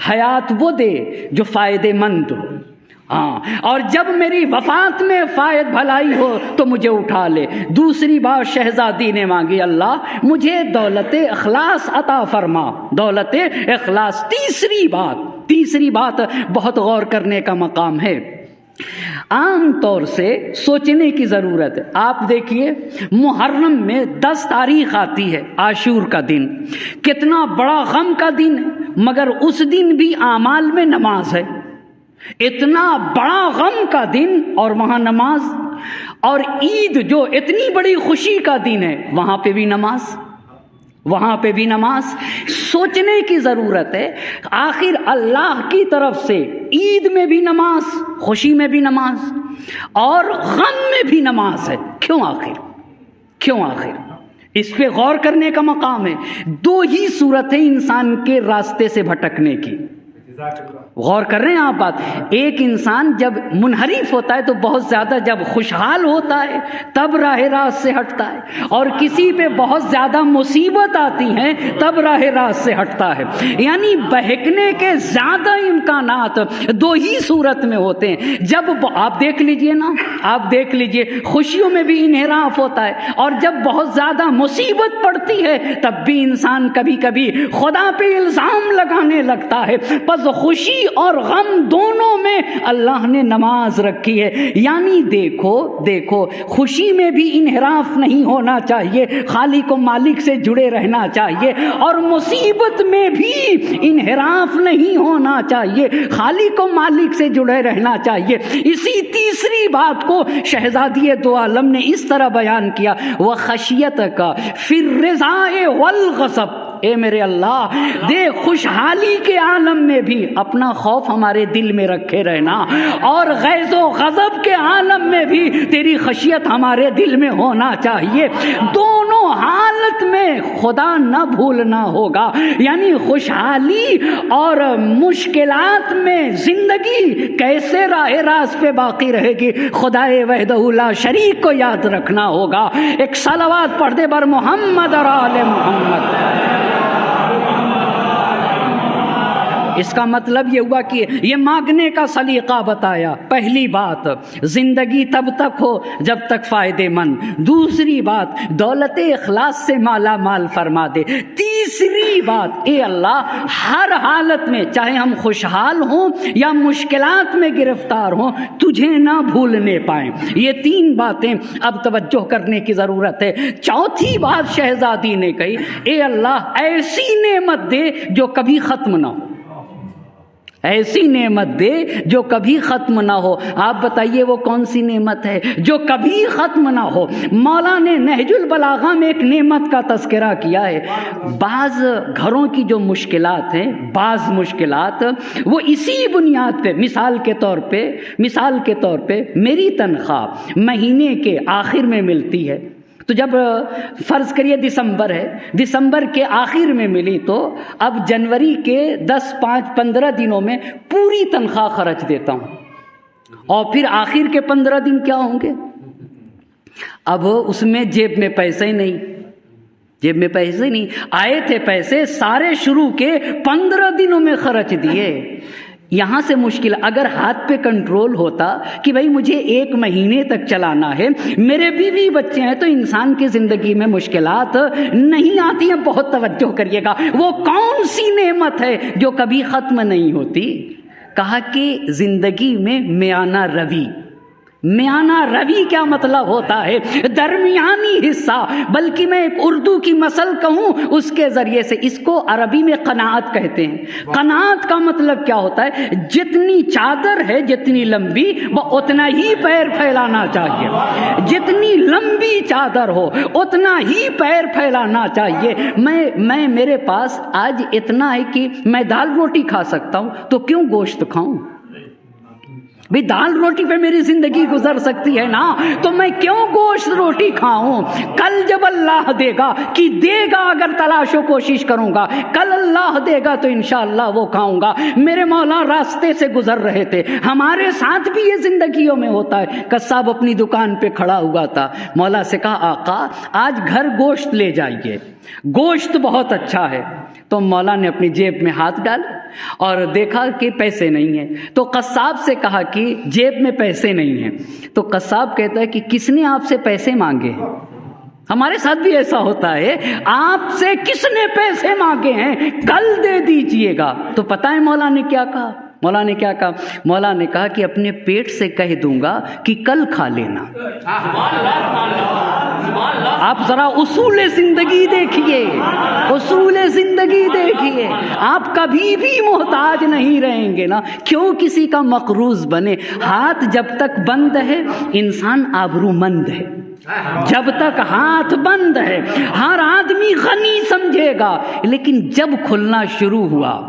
Speaker 2: حیات وہ دے جو فائدے مند ہو، ہاں، اور جب میری وفات میں فائد بھلائی ہو تو مجھے اٹھا لے۔ دوسری بات شہزادی نے مانگی، اللہ مجھے دولت اخلاص عطا فرما، دولت اخلاص۔ تیسری بات بہت غور کرنے کا مقام ہے، عام طور سے سوچنے کی ضرورت ہے۔ آپ دیکھیے محرم میں 10 تاریخ آتی ہے، عاشور کا دن، کتنا بڑا غم کا دن ہے، مگر اس دن بھی اعمال میں نماز ہے۔ اتنا بڑا غم کا دن اور وہاں نماز، اور عید جو اتنی بڑی خوشی کا دن ہے وہاں پہ بھی نماز، وہاں پہ بھی نماز۔ سوچنے کی ضرورت ہے، آخر اللہ کی طرف سے عید میں بھی نماز، خوشی میں بھی نماز اور غم میں بھی نماز ہے، کیوں آخر؟ اس پہ غور کرنے کا مقام ہے۔ 2 ہی صورتیں انسان کے راستے سے بھٹکنے کی، غور کر رہے ہیں آپ بات؟ ایک انسان جب منحرف ہوتا ہے تو بہت زیادہ جب خوشحال ہوتا ہے تب راہ راست سے ہٹتا ہے، اور کسی پہ بہت زیادہ مصیبت آتی ہیں تب راہ راست سے ہٹتا ہے۔ یعنی بہکنے کے زیادہ امکانات 2 ہی صورت میں ہوتے ہیں۔ جب آپ دیکھ لیجئے نا، آپ دیکھ لیجئے خوشیوں میں بھی انحراف ہوتا ہے، اور جب بہت زیادہ مصیبت پڑتی ہے تب بھی انسان کبھی کبھی خدا پہ الزام لگانے لگتا ہے۔ بس خوشی اور غم دونوں میں اللہ نے نماز رکھی ہے۔ یعنی دیکھو خوشی میں بھی انحراف نہیں ہونا چاہیے، خالق و مالک سے جڑے رہنا چاہیے، اور مصیبت میں بھی انحراف نہیں ہونا چاہیے، خالق و مالک سے جڑے رہنا چاہیے۔ اسی تیسری بات کو شہزادی دو عالم نے اس طرح بیان کیا، وَخَشْيَتَكَ فِي الرِّضَاءِ وَالْغَضَبِ۔ اے میرے اللہ، دے خوشحالی کے عالم میں بھی اپنا خوف ہمارے دل میں رکھے رہنا، اور غیظ و غضب کے عالم میں بھی تیری خشیت ہمارے دل میں ہونا چاہیے۔ دونوں حالت میں خدا نہ بھولنا ہوگا۔ یعنی خوشحالی اور مشکلات میں زندگی کیسے راہ راست پہ باقی رہے گی، خدائے وحدہ لا شریک کو یاد رکھنا ہوگا۔ ایک صلوات پڑھ دے بر محمد اور آل محمد۔ اس کا مطلب یہ ہوا کہ یہ مانگنے کا سلیقہ بتایا۔ پہلی بات، زندگی تب تک ہو جب تک فائدے مند۔ دوسری بات، دولت اخلاص سے مالا مال فرما دے۔ تیسری بات، اے اللہ ہر حالت میں چاہے ہم خوشحال ہوں یا مشکلات میں گرفتار ہوں تجھے نہ بھولنے پائیں۔ یہ 3 باتیں اب توجہ کرنے کی ضرورت ہے۔ چوتھی بات شہزادی نے کہی، اے اللہ ایسی نعمت دے جو کبھی ختم نہ ہو، ایسی نعمت دے جو کبھی ختم نہ ہو۔ آپ بتائیے وہ کون سی نعمت ہے جو کبھی ختم نہ ہو؟ مولا نے نہج البلاغہ میں ایک نعمت کا تذکرہ کیا ہے۔ بعض گھروں کی جو مشکلات ہیں، بعض مشکلات وہ اسی بنیاد پہ، مثال کے طور پہ میری تنخواہ مہینے کے آخر میں ملتی ہے، تو جب فرض کریے دسمبر ہے، دسمبر کے آخر میں ملی تو اب جنوری کے 10، 5، 15 دنوں میں پوری تنخواہ خرچ دیتا ہوں، اور پھر آخر کے 15 دن کیا ہوں گے؟ اب اس میں جیب میں پیسے نہیں آئے تھے، پیسے سارے شروع کے 15 دنوں میں خرچ دیے۔ یہاں سے مشکل، اگر ہاتھ پہ کنٹرول ہوتا کہ بھائی مجھے 1 مہینے تک چلانا ہے، میرے بیوی بچے ہیں، تو انسان کی زندگی میں مشکلات نہیں آتی ہیں۔ بہت توجہ کریے گا، وہ کون سی نعمت ہے جو کبھی ختم نہیں ہوتی؟ کہا کہ زندگی میں میانہ روی، میانہ روی کیا مطلب ہوتا ہے؟ درمیانی حصہ، بلکہ میں ایک اردو کی مثل کہوں اس کے ذریعے سے، اس کو عربی میں قناعت کہتے ہیں۔ قناعت کا مطلب کیا ہوتا ہے؟ جتنی چادر ہے جتنی لمبی وہ اتنا ہی پیر پھیلانا چاہیے، جتنی لمبی چادر ہو اتنا ہی پیر پھیلانا چاہیے۔ میں میرے پاس آج اتنا ہے کہ میں دال روٹی کھا سکتا ہوں تو کیوں گوشت کھاؤں؟ بھی دال روٹی پہ میری زندگی گزر سکتی ہے نا، تو میں کیوں گوشت روٹی کھاؤں؟ کل جب اللہ دے گا کہ دے گا، اگر تلاش و کوشش کروں گا، کل اللہ دے گا تو انشاءاللہ وہ کھاؤں گا۔ میرے مولا راستے سے گزر رہے تھے، ہمارے ساتھ بھی یہ زندگیوں میں ہوتا ہے۔ قصاب اپنی دکان پہ کھڑا ہوا تھا، مولا سے کہا آقا آج گھر گوشت لے جائیے، گوشت بہت اچھا ہے۔ تو مولا نے اپنی جیب میں ہاتھ ڈالا اور دیکھا کہ پیسے نہیں ہیں، تو قصاب سے کہا کہ جیب میں پیسے نہیں ہیں۔ تو قصاب کہتا ہے کہ کس نے آپ سے پیسے مانگے ہیں؟ ہمارے ساتھ بھی ایسا ہوتا ہے، آپ سے کس نے پیسے مانگے ہیں؟ کل دے دیجئے گا۔ تو پتہ ہے مولا نے کیا کہا؟ مولا نے کیا کہا؟ مولا نے کہا کہ اپنے پیٹ سے کہہ دوں گا کہ کل کھا لینا۔ آپ ذرا اصول زندگی دیکھیے، اصول زندگی دیکھیے، آپ کبھی بھی محتاج نہیں رہیں گے نا، کیوں کسی کا مقروض بنے؟ ہاتھ جب تک بند ہے انسان آبرو مند ہے، جب تک ہاتھ بند ہے ہر آدمی غنی سمجھے گا، لیکن جب کھلنا شروع ہوا،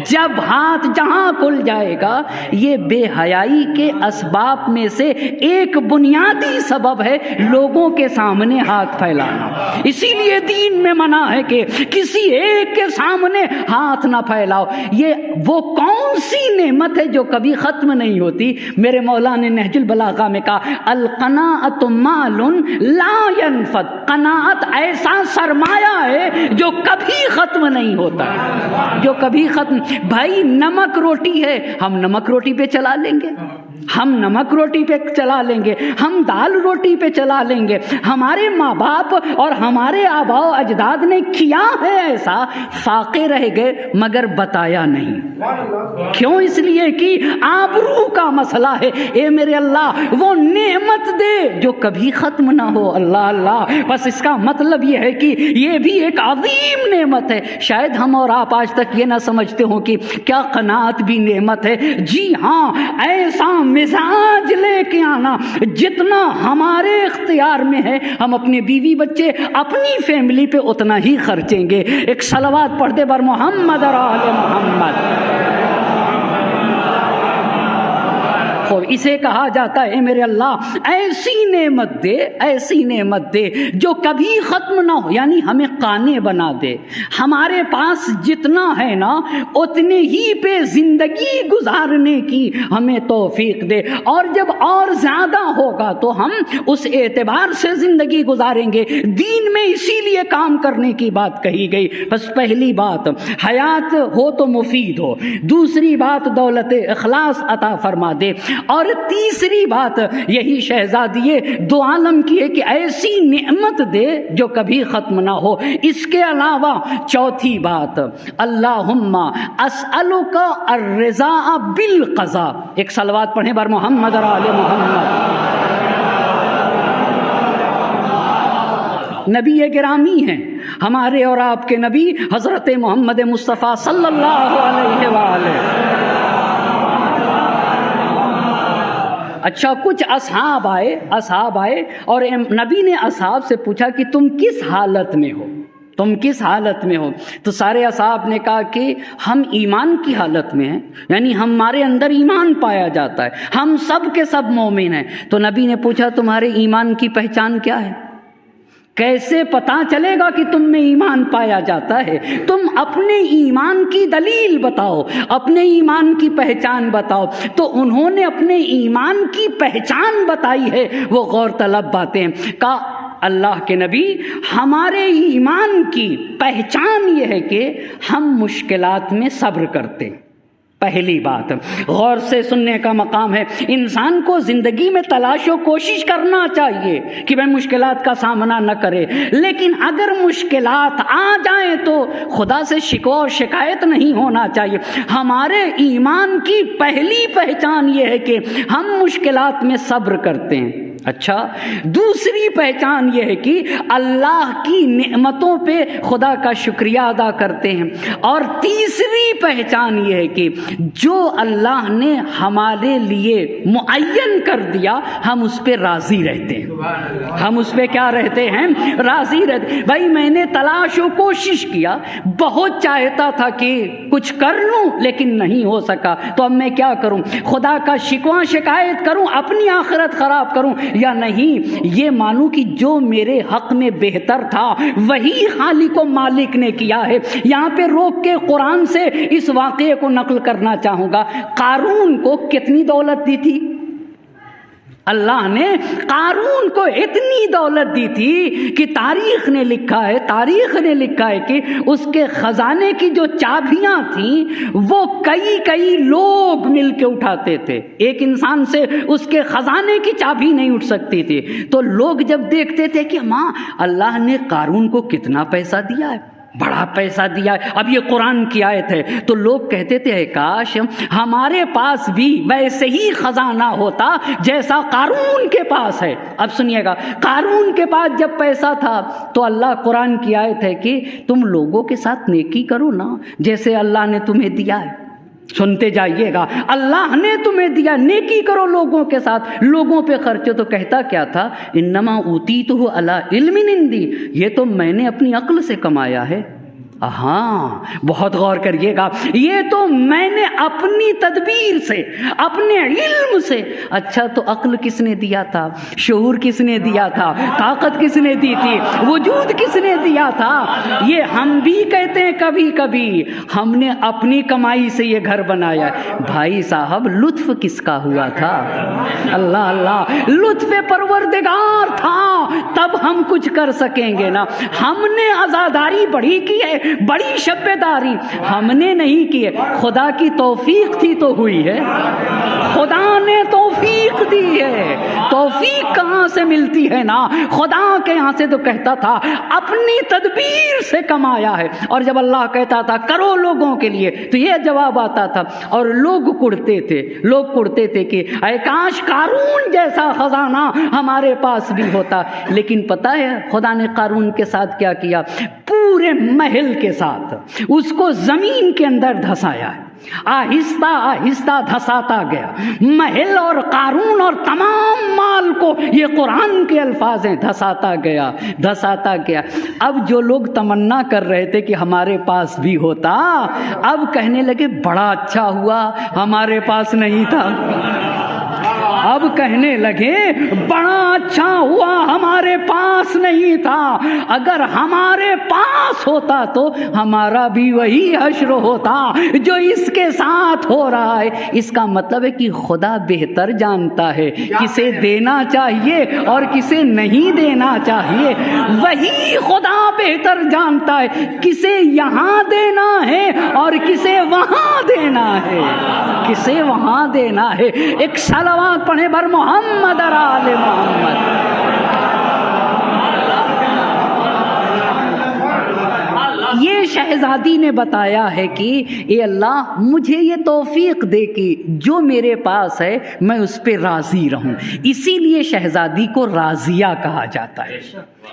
Speaker 2: جب ہاتھ جہاں کھل جائے گا، یہ بے حیائی کے اسباب میں سے ایک بنیادی سبب ہے لوگوں کے سامنے ہاتھ پھیلانا۔ اسی لیے دین میں منع ہے کہ کسی ایک کے سامنے ہاتھ نہ پھیلاؤ۔ یہ وہ کون سی نعمت ہے جو کبھی ختم نہیں ہوتی؟ میرے مولا نے نہج البلاغہ میں کہا القناعۃ مال لا ينفد، قناعت ایسا سرمایہ ہے جو کبھی ختم نہیں ہوتا، جو کبھی ختم۔ بھائی نمک روٹی ہے، ہم نمک روٹی پہ چلا لیں گے، ہم نمک روٹی پہ چلا لیں گے، ہم دال روٹی پہ چلا لیں گے۔ ہمارے ماں باپ اور ہمارے آباء و اجداد نے کیا ہے ایسا، فاقے رہ گئے مگر بتایا نہیں۔ کیوں؟ اس لیے کہ آبرو کا مسئلہ ہے۔ اے میرے اللہ وہ نعمت دے جو کبھی ختم نہ ہو۔ اللہ اللہ، بس اس کا مطلب یہ ہے کہ یہ بھی ایک عظیم نعمت ہے۔ شاید ہم اور آپ آج تک یہ نہ سمجھتے ہوں کہ کیا قناعت بھی نعمت ہے۔ جی ہاں، ایسا مزاج لے کے آنا جتنا ہمارے اختیار میں ہے، ہم اپنے بیوی بچے اپنی فیملی پہ اتنا ہی خرچیں گے۔ ایک صلوات پڑھ دے بر محمد اور آل محمد۔ اسے کہا جاتا ہے میرے اللہ ایسی نعمت دے، ایسی نعمت دے جو کبھی ختم نہ ہو، یعنی ہمیں قانے بنا دے، ہمارے پاس جتنا ہے نا اتنے ہی پہ زندگی گزارنے کی ہمیں توفیق دے، اور جب اور زیادہ ہوگا تو ہم اس اعتبار سے زندگی گزاریں گے۔ دین میں اسی لیے کام کرنے کی بات کہی گئی۔ بس پہلی بات حیات ہو تو مفید ہو، دوسری بات دولت اخلاص عطا فرما دے، اور تیسری بات یہی شہزادیے دو عالم کی ہے کہ ایسی نعمت دے جو کبھی ختم نہ ہو۔ اس کے علاوہ چوتھی بات اللہم اسألک الرضا بالقضاء۔ ایک صلوات پڑھیں بر محمد اور آل محمد۔ نبی گرامی ہیں ہمارے اور آپ کے نبی حضرت محمد مصطفیٰ صلی اللہ علیہ وآلہ۔ اچھا کچھ اصحاب آئے اور نبی نے اصحاب سے پوچھا کہ تم کس حالت میں ہو، تم کس حالت میں ہو؟ تو سارے اصحاب نے کہا کہ ہم ایمان کی حالت میں ہیں، یعنی ہمارے اندر ایمان پایا جاتا ہے، ہم سب کے سب مومن ہیں۔ تو نبی نے پوچھا تمہارے ایمان کی پہچان کیا ہے؟ کیسے پتا چلے گا کہ تم میں ایمان پایا جاتا ہے؟ تم اپنے ایمان کی دلیل بتاؤ، اپنے ایمان کی پہچان بتاؤ۔ تو انہوں نے اپنے ایمان کی پہچان بتائی ہے، وہ غور طلب باتیں۔ کہا اللہ کے نبی ہمارے ایمان کی پہچان یہ ہے کہ ہم مشکلات میں صبر کرتے، پہلی بات غور سے سننے کا مقام ہے، انسان کو زندگی میں تلاش و کوشش کرنا چاہیے کہ میں مشکلات کا سامنا نہ کرے، لیکن اگر مشکلات آ جائیں تو خدا سے شکوہ اور شکایت نہیں ہونا چاہیے۔ ہمارے ایمان کی پہلی پہچان یہ ہے کہ ہم مشکلات میں صبر کرتے ہیں۔ اچھا، دوسری پہچان یہ ہے کہ اللہ کی نعمتوں پہ خدا کا شکریہ ادا کرتے ہیں، اور تیسری پہچان یہ ہے کہ جو اللہ نے ہمارے لیے معین کر دیا ہم اس پہ راضی رہتے ہیں۔ ہم اس پہ کیا رہتے ہیں؟ راضی رہتے۔ بھائی میں نے تلاش و کوشش کیا، بہت چاہتا تھا کہ کچھ کر لوں لیکن نہیں ہو سکا، تو اب میں کیا کروں؟ خدا کا شکوہ شکایت کروں، اپنی آخرت خراب کروں، یا نہیں یہ مانوں کہ جو میرے حق میں بہتر تھا وہی خالق و مالک نے کیا ہے۔ یہاں پہ روک کے قرآن سے اس واقعے کو نقل کرنا چاہوں گا۔ قارون کو کتنی دولت دی تھی؟ اللہ نے قارون کو اتنی دولت دی تھی کہ تاریخ نے لکھا ہے کہ اس کے خزانے کی جو چابیاں تھیں وہ کئی لوگ مل کے اٹھاتے تھے، ایک انسان سے اس کے خزانے کی چابی نہیں اٹھ سکتی تھی۔ تو لوگ جب دیکھتے تھے کہ ماں اللہ نے قارون کو کتنا پیسہ دیا ہے، بڑا پیسہ دیا ہے، اب یہ قرآن کی آیت ہے، تو لوگ کہتے تھے کاش ہمارے پاس بھی ویسے ہی خزانہ ہوتا جیسا قارون کے پاس ہے۔ اب سنیے گا، قارون کے پاس جب پیسہ تھا تو اللہ قرآن کی آیت ہے کہ تم لوگوں کے ساتھ نیکی کرو نا جیسے اللہ نے تمہیں دیا ہے۔ سنتے جائیے گا، اللہ نے تمہیں دیا، نیکی کرو لوگوں کے ساتھ، لوگوں پہ خرچو۔ تو کہتا کیا تھا؟ انما اوتیتہ علی علم عندی، یہ تو میں نے اپنی عقل سے کمایا ہے۔ ہاں بہت غور کریے گا، یہ تو میں نے اپنی تدبیر سے، اپنے علم سے۔ اچھا تو عقل کس نے دیا تھا؟ شعور کس نے دیا تھا؟ طاقت کس نے دی تھی؟ وجود کس نے دیا تھا؟ یہ ہم بھی کہتے ہیں کبھی کبھی ہم نے اپنی کمائی سے یہ گھر بنایا۔ بھائی صاحب لطف کس کا ہوا تھا؟ اللہ اللہ، لطف پروردگار تھا تب ہم کچھ کر سکیں گے نا۔ ہم نے عزاداری بڑی کی ہے، بڑی شبیداری ہم نے نہیں کی ہے، خدا کی توفیق تھی تو ہوئی ہے، خدا نے توفیق دی ہے۔ توفیق کہاں سے ملتی ہے نا؟ خدا کے یہاں سے۔ تو کہتا تھا اپنی تدبیر سے کمایا ہے، اور جب اللہ کہتا تھا کرو لوگوں کے لیے تو یہ جواب آتا تھا، اور لوگ کڑتے تھے کہ اے کاش قارون جیسا خزانہ ہمارے پاس بھی ہوتا۔ لیکن پتہ ہے خدا نے قارون کے ساتھ کیا کیا؟ پورے محل کے ساتھ اس کو زمین کے اندر دھسایا ہے، آہستہ آہستہ دھساتا گیا محل اور قارون اور تمام مال کو۔ یہ قرآن کے الفاظ ہیں، دھساتا گیا۔ اب جو لوگ تمنا کر رہے تھے کہ ہمارے پاس بھی ہوتا، اب کہنے لگے بڑا اچھا ہوا ہمارے پاس نہیں تھا۔ اب کہنے لگے بڑا اچھا ہوا ہمارے پاس نہیں تھا، اگر ہمارے پاس ہوتا تو ہمارا بھی وہی حشر ہوتا جو اس کے ساتھ ہو رہا ہے۔ اس کا مطلب ہے کہ خدا بہتر جانتا ہے کسے دینا چاہیے اور کسے نہیں دینا چاہیے، وہی خدا بہتر جانتا ہے کسے یہاں دینا ہے اور کسے وہاں دینا ہے۔ ایک صلوات پڑھیں بر محمد اور آل محمد۔ یہ شہزادی نے بتایا ہے کہ اے اللہ مجھے یہ توفیق دے کہ جو میرے پاس ہے میں اس پہ راضی رہوں۔ اسی لیے شہزادی کو راضیہ کہا جاتا ہے،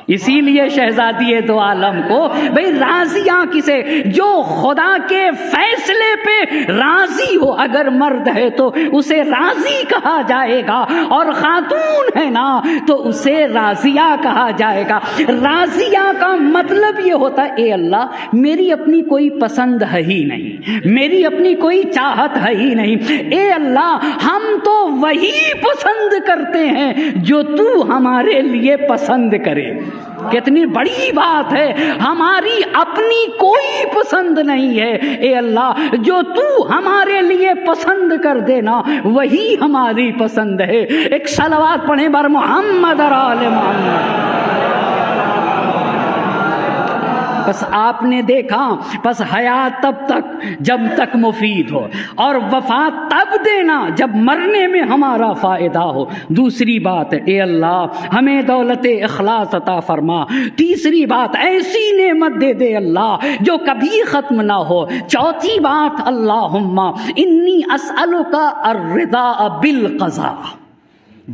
Speaker 2: اسی لیے شہزادی دو عالم کو بھئی راضیہ کسے؟ جو خدا کے فیصلے پہ راضی ہو۔ اگر مرد ہے تو اسے راضی کہا جائے گا، اور خاتون ہے نا تو اسے راضیہ کہا جائے گا۔ راضیہ کا مطلب یہ ہوتا ہے اے اللہ میری اپنی کوئی پسند ہے ہی نہیں، میری اپنی کوئی چاہت ہے ہی نہیں، اے اللہ ہم تو وہی پسند کرتے ہیں جو تو ہمارے لیے پسند کرے۔ کتنی بڑی بات ہے، ہماری اپنی کوئی پسند نہیں ہے، اے اللہ جو تو ہمارے لیے پسند کر دینا وہی ہماری پسند ہے۔ ایک صلوات پڑھیں بر محمد اور آل محمد۔ بس آپ نے دیکھا بس حیات تب تک جب تک مفید ہو، اور وفات تب دینا جب مرنے میں ہمارا فائدہ ہو۔ دوسری بات اے اللہ ہمیں دولت اخلاص عطا فرما۔ تیسری بات ایسی نعمت دے دے اللہ جو کبھی ختم نہ ہو۔ چوتھی بات اللہم انی اسألک الرضا بالقضاء۔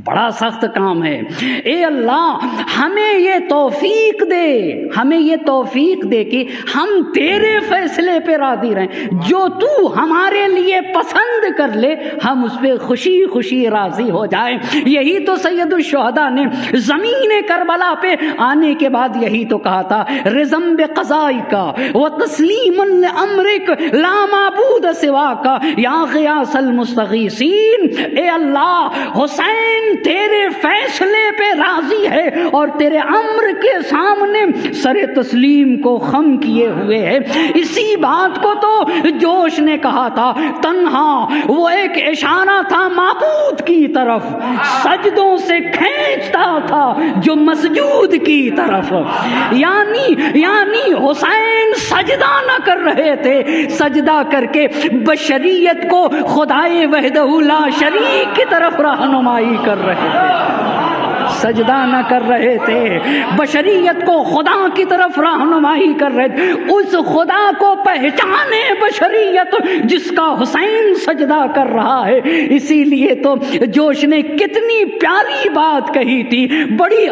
Speaker 2: بڑا سخت کام ہے۔ اے اللہ ہمیں یہ توفیق دے، ہمیں یہ توفیق دے کہ ہم تیرے فیصلے پہ راضی رہیں، جو تو ہمارے لیے پسند کر لے ہم اس پہ خوشی خوشی راضی ہو جائیں۔ یہی تو سید الشہداء نے زمین کربلا پہ آنے کے بعد یہی تو کہا تھا، رضم بقضائک و تسلیم لامرک لا معبود سواک یا غیاث المستغیثین۔ اے اللہ حسین تیرے فیصلے پہ راضی ہے اور تیرے امر کے سامنے سر تسلیم کو خم کیے ہوئے ہے۔ اسی بات کو تو جوش نے کہا تھا، تنہا وہ ایک اشارہ تھا معبود کی طرف، سجدوں سے کھینچتا تھا جو مسجود کی طرف۔ یعنی حسین سجدہ نہ کر رہے تھے، سجدہ کر کے بشریت کو خدائے وحدہ لا شریک کی طرف رہنمائی کر رہے تھے، سجدہ نہ کر رہے تھے، بشریت کو خدا کی طرف رہنمائی کر رہے تھے۔ اس خدا کو پہچانے بشریت جس کا حسین سجدہ کر رہا ہے۔ اسی لیے تو جوش نے کتنی پیاری بات کہی تھی، بڑی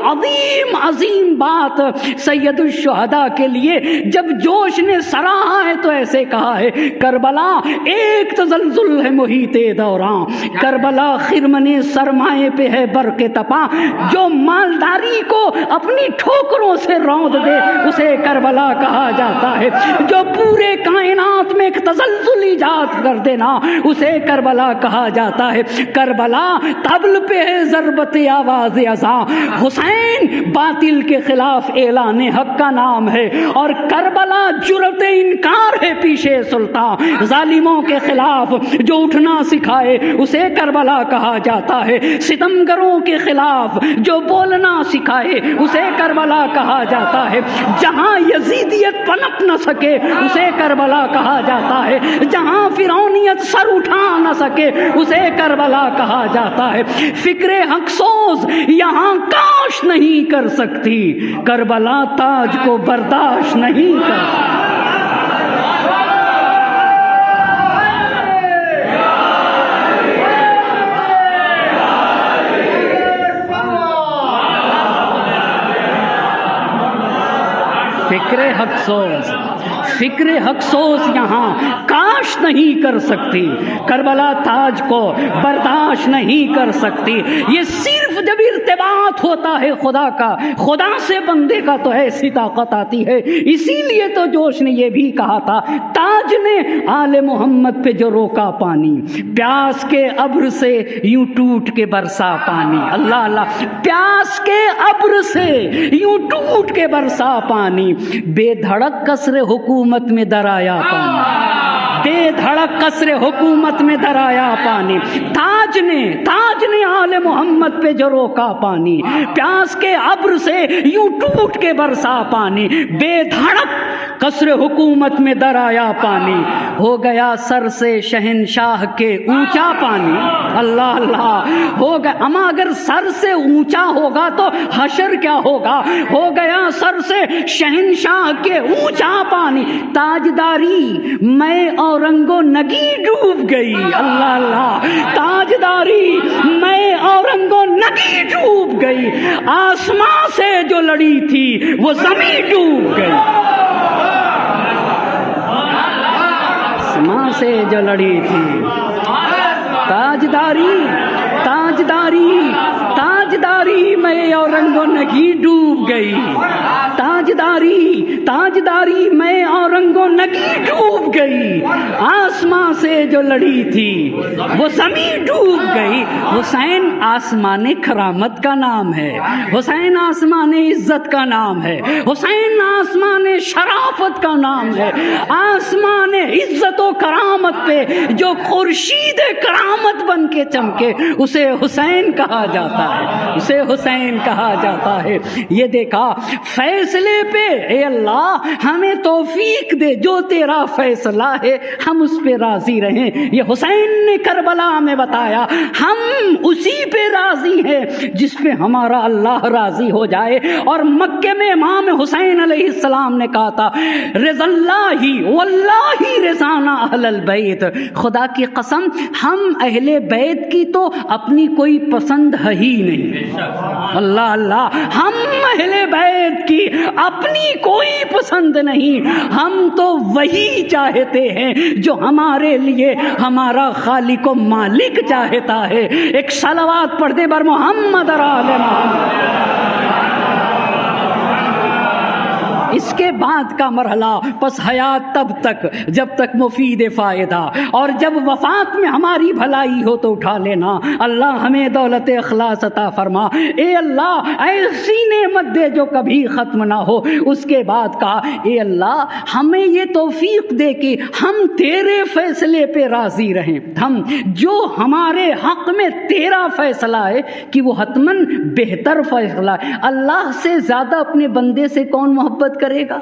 Speaker 2: عظیم بات سید الشہداء کے لیے۔ جب جوش نے سراہا ہے تو ایسے کہا ہے، کربلا ایک تزلزل ہے محیط دوراں، کربلا خرمن سرمائے پہ ہے برق تپا، جو مالداری کو اپنی ٹھوکروں سے روند دے اسے کربلا کہا جاتا ہے، جو پورے کائنات میں ایک تزلزل ایجاد کر دینا اسے کربلا کہا جاتا ہے۔ کربلا طبل پہ ہے ضربت آواز ازاں، حسین باطل کے خلاف اعلان حق کا نام ہے، اور کربلا جرأت انکار ہے پیشے سلطان، ظالموں کے خلاف جو اٹھنا سکھائے اسے کربلا کہا جاتا ہے، ستمگروں کے خلاف جو بولنا سکھائے اسے کربلا کہا جاتا ہے، جہاں یزیدیت پنپ نہ سکے اسے کربلا کہا جاتا ہے، جہاں فرعونیت سر اٹھا نہ سکے اسے کربلا کہا جاتا ہے۔ فکر حق سوز یہاں کاش نہیں کر سکتی، کربلا تاج کو برداشت نہیں کرتی۔ فکر حق سوز یہاں کاش نہیں کر سکتی، کربلا تاج کو برداشت نہیں کر سکتی۔ یہ صرف جب ارتباط ہوتا ہے خدا کا، خدا سے بندے کا، تو ایسی طاقت آتی ہے۔ اسی لیے تو جوش نے یہ بھی کہا تھا، تاج نے آل محمد پہ جو روکا پانی، پیاس کے ابر سے یوں ٹوٹ کے برسا پانی، اللہ اللہ، پیاس کے ابر سے یوں ٹوٹ کے برسا پانی، بے دھڑک قصر حکومت میں درایا پانی، بے دھڑک قصر حکومت میں درایا پانی۔ تاج نے آل محمد پہ جو روکا پانی، پیاس کے ابر سے یوں ٹوٹ کے برسا پانی، بے دھڑک قصر حکومت میں درایا پانی، ہو گیا سر سے شہنشاہ کے اونچا پانی، اللہ اللہ، ہو گیا۔ اما اگر سر سے اونچا ہوگا تو حشر کیا ہوگا؟ ہو گیا سر سے شہنشاہ کے اونچا پانی، تاجداری میں اورنگو نگی ڈوب گئی، اللہ اللہ، تاجداری میں اورنگو نگی ڈوب گئی، آسمان سے جو لڑی تھی وہ زمین ڈوب گئی، آسمان سے جو لڑی تھی، تاجداری تاجداری تاجداری میں اورنگو نگی ڈوب گئی، تاجداری میں اورنگو نگی ڈوب گئی، آسمان سے جو لڑی تھی وہ زمین ڈوب گئی۔ حسین آسمان کرامت کا نام ہے، حسین آسمان عزت کا نام ہے، حسین آسمان شرافت کا نام ہے، آسمان عزت و کرامت قیامت پہ جو خورشید کرامت بن کے چمکے اسے حسین کہا جاتا ہے، اسے حسین کہا جاتا ہے۔ یہ دیکھا فیصلے پہ اے اللہ ہمیں توفیق دے، جو تیرا فیصلہ ہے ہم اس پہ راضی رہیں۔ یہ حسین نے کربلا میں بتایا ہم اسی پہ راضی ہیں جس پہ ہمارا اللہ راضی ہو جائے۔ اور مکے میں امام حسین علیہ السلام نے کہا تھا رضا اللہ واللہ رضانا اہل البیت، خدا کی قسم ہم اہل بیت کی تو اپنی کوئی پسند ہے ہی نہیں، اللہ اللہ، ہم اہل بیت کی اپنی کوئی پسند نہیں، ہم تو وہی چاہتے ہیں جو ہمارے لیے ہمارا خالق و مالک چاہتا ہے۔ ایک صلوات پڑھ دے بر محمد اور آل محمد۔ اس کے بعد کا مرحلہ پس حیات تب تک جب تک مفید فائدہ، اور جب وفات میں ہماری بھلائی ہو تو اٹھا لینا۔ اللہ ہمیں دولت اخلاص عطا فرما، اے اللہ ایسی نعمت دے جو کبھی ختم نہ ہو۔ اس کے بعد کہا اے اللہ ہمیں یہ توفیق دے کہ ہم تیرے فیصلے پہ راضی رہیں، ہم جو ہمارے حق میں تیرا فیصلہ ہے کہ وہ حتماً بہتر فیصلہ ہے۔ اللہ سے زیادہ اپنے بندے سے کون محبت کرے گا؟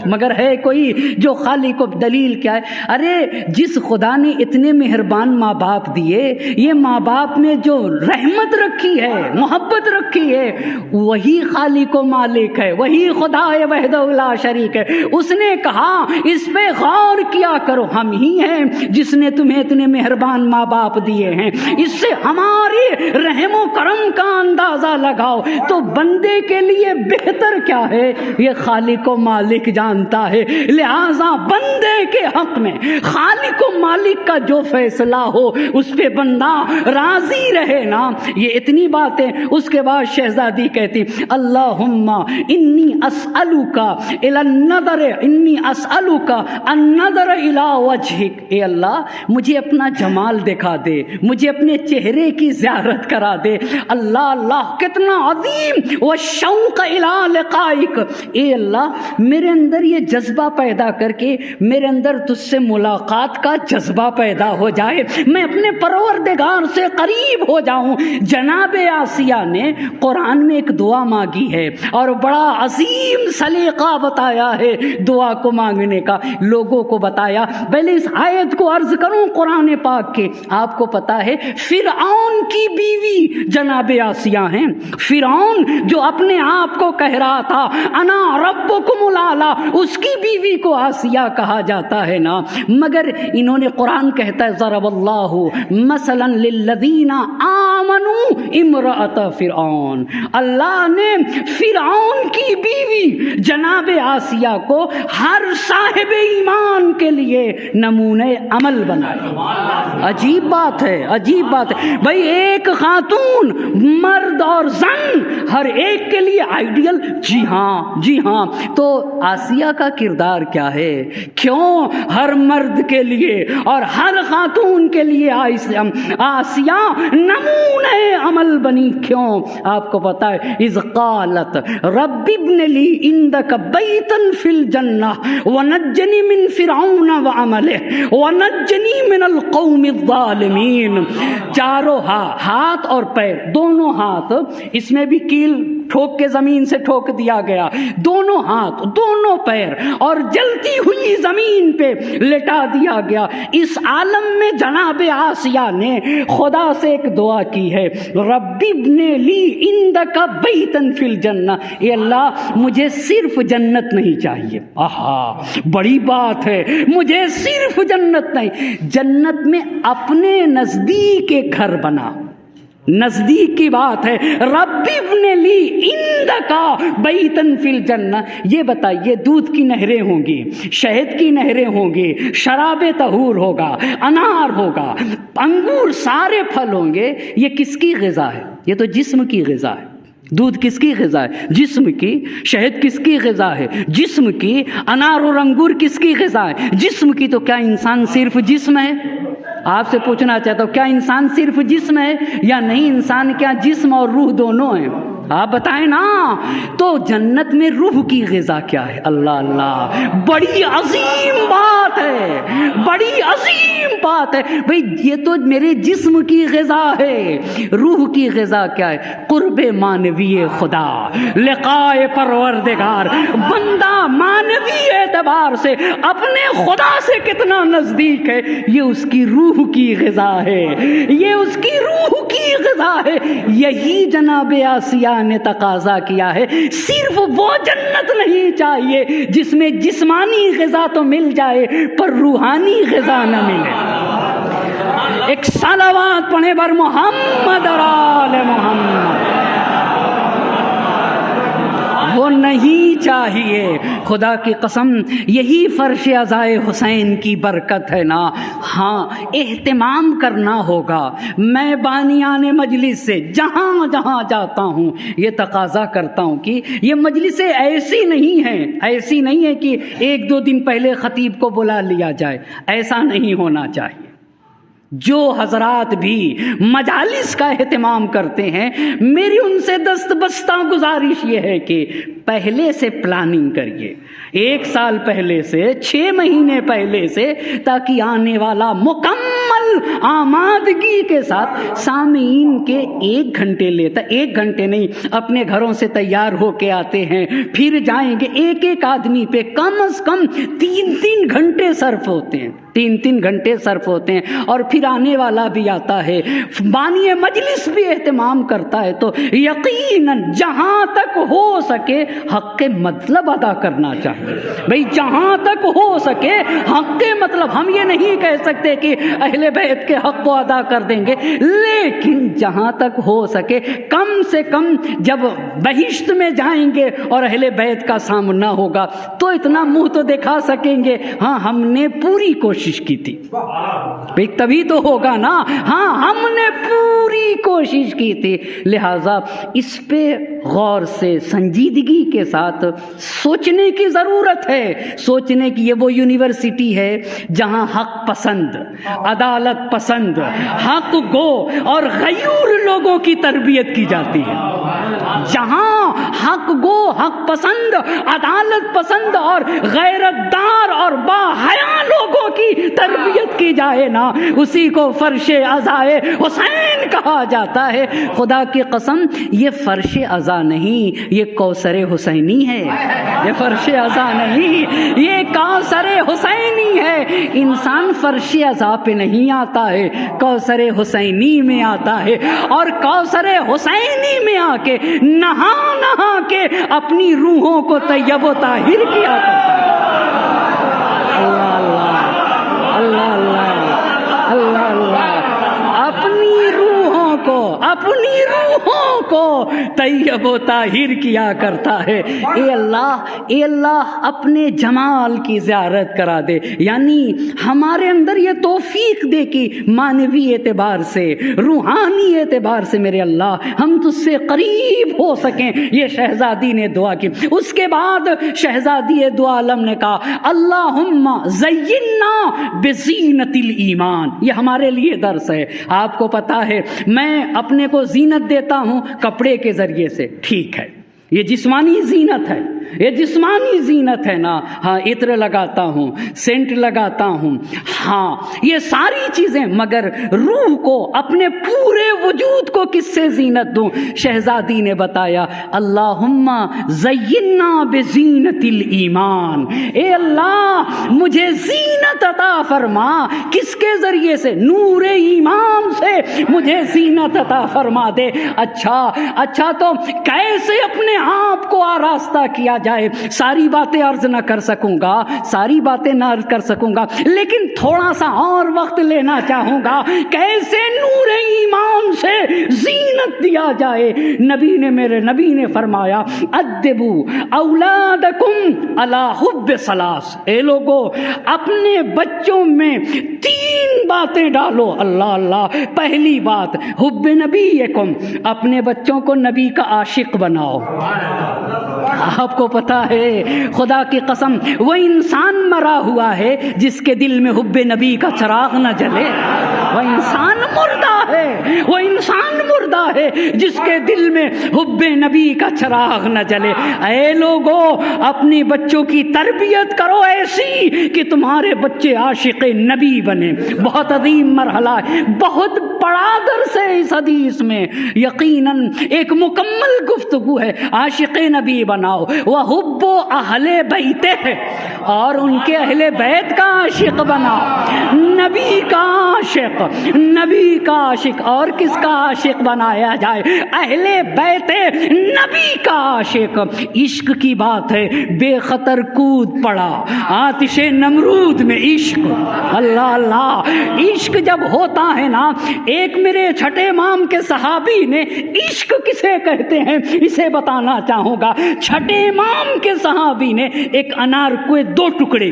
Speaker 2: مگر ہے کوئی جو خالق کو دلیل کیا ہے؟ ارے جس خدا نے اتنے مہربان ماں باپ دیے، یہ ماں باپ نے جو رحمت رکھی ہے، محبت رکھی ہے، وہی خالق و مالک ہے، وہی خدا ہے وحدہ لا شریک ہے۔ اس نے کہا اس پہ غور کیا کرو، ہم ہی ہیں جس نے تمہیں اتنے مہربان ماں باپ دیے ہیں، اس سے ہماری رحم و کرم کا اندازہ لگاؤ تو بندے کے لیے بہتر کیا ہے یہ خالق و مالک جانتا ہے۔ لہذا بندے کے حق میں خالق و مالک کا جو فیصلہ ہو اس پہ بندہ راضی رہے نا، یہ اتنی باتیں۔ اس کے بعد شہزادی کہتی اللہم انی اسألک الی النظر، انی اسألک النظر الی وجہک، اے اللہ مجھے اپنا جمال دکھا دے، مجھے اپنے چہرے کی زیارت کرا دے۔ اللہ اللہ کتنا عظیم، والشوق الی لقائک، اے اللہ میرے اندر یہ جذبہ پیدا کر کے میرے اندر تجھ سے ملاقات کا جذبہ پیدا ہو جائے، میں اپنے پروردگار سے قریب ہو جاؤں۔ جناب آسیہ نے قرآن میں ایک دعا مانگی ہے اور بڑا عظیم سلیقہ بتایا ہے دعا کو مانگنے کا، لوگوں کو بتایا۔ پہلے اس آیت کو عرض کروں قرآن پاک کے، آپ کو پتا ہے فرعون کی بیوی جناب آسیہ ہیں۔ فرعون جو اپنے آپ کو کہہ رہا تھا انا ربکم الاعلی، اس کی بیوی کو آسیہ کہا جاتا ہے نا، مگر انہوں نے قرآن کہتا ہے ضرب اللہ مثلا للذین آمنوا امرأۃ فرعون، اللہ نے فرعون کی بیوی جناب آسیہ کو ہر صاحب ایمان کے لیے نمونہ عمل بنایا۔ عجیب بات ہے، عجیب بات ہے بھائی، ایک خاتون مرد اور زن ہر ایک کے لیے آئیڈیل، جی ہاں جی ہاں۔ تو آسیہ کا کردار کیا ہے؟ کیوں ہر مرد کے لیے اور ہر خاتون کے لیے آسیہ نمونہ عمل بنی؟ کیوں؟ آپ کو پتا ہے اذ قالت رب ابن لی عندک بیتا فی الجنہ ونجنی من فرعون وعملہ ونجنی من القوم الظالمین۔ چاروں ہاتھ اور پیر، دونوں ہاتھ، اس میں بھی کیل ٹھوک کے زمین سے ٹھوک دیا گیا، دونوں ہاتھ دونوں پیر، اور جلتی ہوئی زمین پہ لٹا دیا گیا۔ اس عالم میں جناب آسیہ نے خدا سے ایک دعا کی ہے رب ابن لی عندک بیتا فی الجنہ، اے اللہ مجھے صرف جنت نہیں چاہیے۔ آہا بڑی بات ہے، مجھے صرف جنت نہیں، جنت میں اپنے نزدیک ایک گھر بنا، نزدیک کی بات ہے۔ رب ابن لی عندکا بیتن فی الجنہ، یہ بتائیے دودھ کی نہریں ہوں گی، شہد کی نہریں ہوں گی، شراب طہور ہوگا، انار ہوگا، انگور، سارے پھل ہوں گے، یہ کس کی غذا ہے؟ یہ تو جسم کی غذا ہے۔ دودھ کس کی غذا ہے؟ جسم کی۔ شہد کس کی غذا ہے؟ جسم کی۔ انار اور انگور کس کی غذا ہے؟ جسم کی۔ تو کیا انسان صرف جسم ہے؟ آپ سے پوچھنا چاہتا ہوں کیا انسان صرف جسم ہے یا نہیں؟ انسان کیا جسم اور روح دونوں ہیں؟ آپ بتائیں نا، تو جنت میں روح کی غذا کیا ہے؟ اللہ اللہ، بڑی عظیم بات ہے، بڑی عظیم بات ہے بھئی، یہ تو میرے جسم کی غذا ہے، روح کی غذا کیا ہے؟ قرب مانوی خدا، لقائے پروردگار۔ بندہ مانوی اعتبار سے اپنے خدا سے کتنا نزدیک ہے، یہ اس کی روح کی غذا ہے، یہ اس کی روح کی غذا ہے۔ یہی جناب آسیہ نے تقاضا کیا ہے، صرف وہ جنت نہیں چاہیے جس میں جسمانی غذا تو مل جائے پر روحانی غذا نہ ملے۔ ایک صلوات پڑھیں بر محمد اور آل محمد۔ وہ نہیں چاہیے، خدا کی قسم یہی فرش عزائے حسین کی برکت ہے نا۔ ہاں، اہتمام کرنا ہوگا۔ میں بانیان مجلس سے جہاں جہاں جاتا ہوں یہ تقاضا کرتا ہوں کہ یہ مجلسیں ایسی نہیں ہیں کہ ایک دو دن پہلے خطیب کو بلا لیا جائے، ایسا نہیں ہونا چاہیے۔ جو حضرات بھی مجالس کا اہتمام کرتے ہیں، میری ان سے دست بستہ گزارش یہ ہے کہ پہلے سے پلاننگ کریے، 1 سال پہلے سے، 6 مہینے پہلے سے، تاکہ آنے والا مکمل آمادگی کے ساتھ سامعین کے 1 گھنٹے لیتا، 1 گھنٹے نہیں، اپنے گھروں سے تیار ہو کے آتے ہیں، پھر جائیں گے، ایک آدمی پہ کم از کم 3 گھنٹے صرف ہوتے ہیں، 3 گھنٹے صرف ہوتے ہیں، اور پھر آنے والا بھی آتا ہے، بانی مجلس بھی اہتمام کرتا ہے، تو یقیناً جہاں تک ہو سکے حق کے مطلب ادا کرنا چاہیے بھئی، جہاں تک ہو سکے حق کے مطلب۔ ہم یہ نہیں کہہ سکتے کہ اہل بیت کے حق کو ادا کر دیں گے، لیکن جہاں تک ہو سکے کم سے کم جب بہشت میں جائیں گے اور اہل بیت کا سامنا ہوگا تو اتنا منہ تو دکھا سکیں گے، ہاں ہم نے پوری کوشش کی تھی بھئی، تبھی تو ہوگا نا، ہاں ہم نے پوری کوشش کی تھی۔ لہٰذا اس پہ غور سے سنجیدگی کے ساتھ سوچنے کی ضرورت ہے، سوچنے کی یہ وہ یونیورسٹی ہے جہاں حق پسند، عدالت پسند، حق گو اور غیور لوگوں کی تربیت کی جاتی ہے۔ جہاں حق گو، حق پسند، عدالت پسند اور غیرت دار اور باحیا لوگوں کی تربیت کی جائے نا، اسی کو فرش عزائے حسین کہا جاتا ہے۔ خدا کی قسم یہ فرش عزا نہیں، یہ کوثر حسینی ہے، یہ فرش عزا نہیں، یہ کوثر حسینی ہے۔ انسان فرش عزا پہ نہیں آتا ہے، کوثر حسینی میں آتا ہے، اور کوثر حسینی میں آ کے نہا نہا کے اپنی روحوں کو طیب و طاہر کیا کرتا ہے۔ اللہ اللہ اللہ اللہ اللہ اللہ، اپنی روحوں کو طیب و طاہر کیا کرتا ہے۔ اے اللہ اپنے جمال کی زیارت کرا دے، یعنی ہمارے اندر یہ توفیق دے کہ معنوی اعتبار سے، روحانی اعتبار سے میرے اللہ ہم تجھ سے قریب ہو سکیں۔ یہ شہزادی نے دعا کی۔ اس کے بعد شہزادی دو عالم نے کہا اللہم زینا بزینت الایمان۔ یہ ہمارے لیے درس ہے۔ آپ کو پتا ہے میں اپنے کو زینت دیتا ہوں کپڑے کے ذریعے سے، ٹھیک ہے، یہ جسمانی زینت ہے، یہ جسمانی زینت ہے نا، ہاں عطر لگاتا ہوں، سینٹ لگاتا ہوں، ہاں یہ ساری چیزیں، مگر روح کو، اپنے پورے وجود کو کس سے زینت دوں؟ شہزادی نے بتایا اللہم زینا بزینت الایمان۔ اے اللہ مجھے زینت عطا فرما، کس کے ذریعے سے؟ نور ایمان سے مجھے زینت عطا فرما دے۔ اچھا تو کیسے اپنے آپ کو آراستہ کیا جائے؟ ساری باتیں عرض نہ کر سکوں گا، لیکن تھوڑا سا اور وقت لینا چاہوں گا۔ کیسے نور ایمان سے زینت دیا جائے؟ میرے نبی نے فرمایا ادبو اولادکم علی حب ثلاث۔ اے لوگو اپنے بچوں میں 3 باتیں ڈالو۔ اللہ اللہ، پہلی بات حب نبیکم، اپنے بچوں کو نبی کا عاشق بناؤ۔ آپ کو پتا ہے خدا کی قسم وہ انسان مرا ہوا ہے جس کے دل میں حب نبی کا چراغ نہ جلے. وہ انسان مردہ ہے، وہ انسان مردہ ہے جس کے دل میں حب نبی کا چراغ نہ جلے. اے لوگو اپنی بچوں کی تربیت کرو ایسی کہ تمہارے بچے عاشق نبی بنے. بہت عظیم مرحلہ ہے، بہت بڑا درس ہے اس حدیث میں. یقیناً ایک مکمل گفتگو ہے. عاشق نبی بناؤ، وحب اہل بیت ہے، اور ان کے اہل بیت کا عاشق بناؤ. نبی کا عاشق، نبی کا عاشق. اور کس کا عاشق بنایا جائے؟ اہل بیت نبی کا عاشق. عشق کی بات ہے، بے خطر کود پڑا آتش نمرود میں عشق. اللہ اللہ، عشق جب ہوتا ہے نا، ایک میرے چھٹے امام کے صحابی نے عشق کسے کہتے ہیں اسے بتانا چاہوں گا. چھٹے امام کے صحابی نے ایک انار کو دو ٹکڑے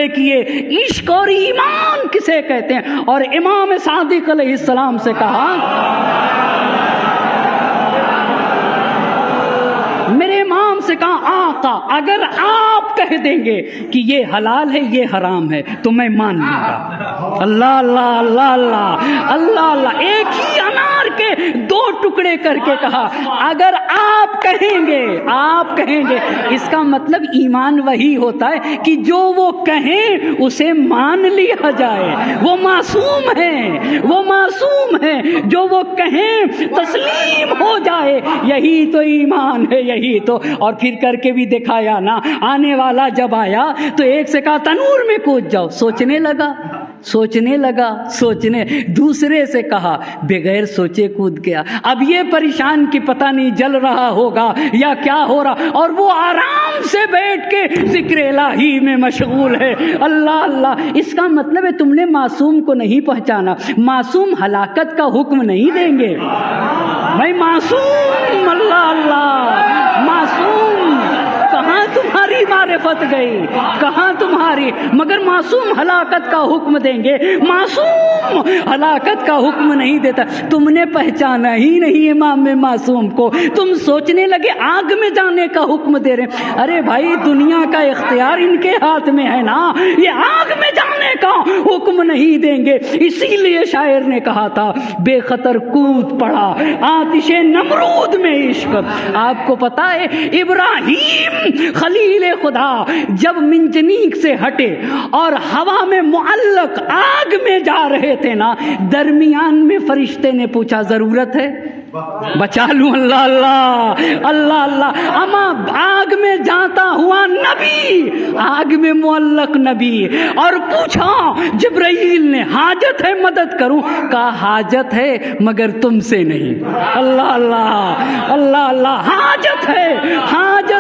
Speaker 2: کیے. عشق اور ایمان کسے کہتے ہیں؟ اور امام صادق علیہ السلام سے کہا، میرے امام سے کہا آقا اگر آپ کہہ دیں گے کہ یہ حلال ہے یہ حرام ہے تو میں مان لوں گا. اللہ اللہ اللہ اللہ اللہ اللہ. ایک ہی انار کے دو ٹکڑے کر کے کہا اگر آپ کہیں گے. اس کا مطلب ایمان وہی ہوتا ہے کہ جو وہ کہیں اسے مان لیا جائے. وہ معصوم ہیں جو وہ کہیں تسلیم ہو جائے. یہی تو ایمان ہے، یہی تو. اور پھر کر کے بھی دکھایا نا. آنے والا جب آیا تو ایک سے کہا تنور میں کود جاؤ، سوچنے لگا. دوسرے سے کہا بغیر سوچے کود گیا. اب یہ پریشان کہ پتہ نہیں جل رہا ہوگا یا کیا ہو رہا، اور وہ آرام سے بیٹھ کے ذکر الہی میں مشغول ہے. اللہ اللہ. اس کا مطلب ہے تم نے معصوم کو نہیں پہچانا. معصوم ہلاکت کا حکم نہیں دیں گے. میں معصوم، اللہ اللہ، معصوم. کہاں تمہاری معرفت گئی، کہاں تمہاری؟ مگر معصوم ہلاکت کا حکم دیں گے. معصوم ہلاکت کا حکم نہیں دیتا. تم نے پہچانا ہی نہیں امام معصوم کو. تم سوچنے لگے آگ میں جانے کا حکم دے رہے. ارے بھائی دنیا کا اختیار ان کے ہاتھ میں ہے نا، یہ آگ میں جانے کا حکم نہیں دیں گے. اسی لیے شاعر نے کہا تھا بے خطر کود پڑا آتش نمرود میں عشق. آپ کو پتا ہے ابراہیم خلیل خدا جب منجنیق سے ہٹے اور ہوا میں معلق آگ میں جا رہے تھے نا، درمیان میں فرشتے نے پوچھا ضرورت ہے بچا لوں؟ اللہ اللہ اللہ اللہ. اما آگ میں جاتا ہوا نبی، آگ میں معلق نبی، اور پوچھا جبرائیل نے حاجت ہے مدد کروں؟ کہا حاجت ہے مگر تم سے نہیں. اللہ اللہ اللہ اللہ. حاجت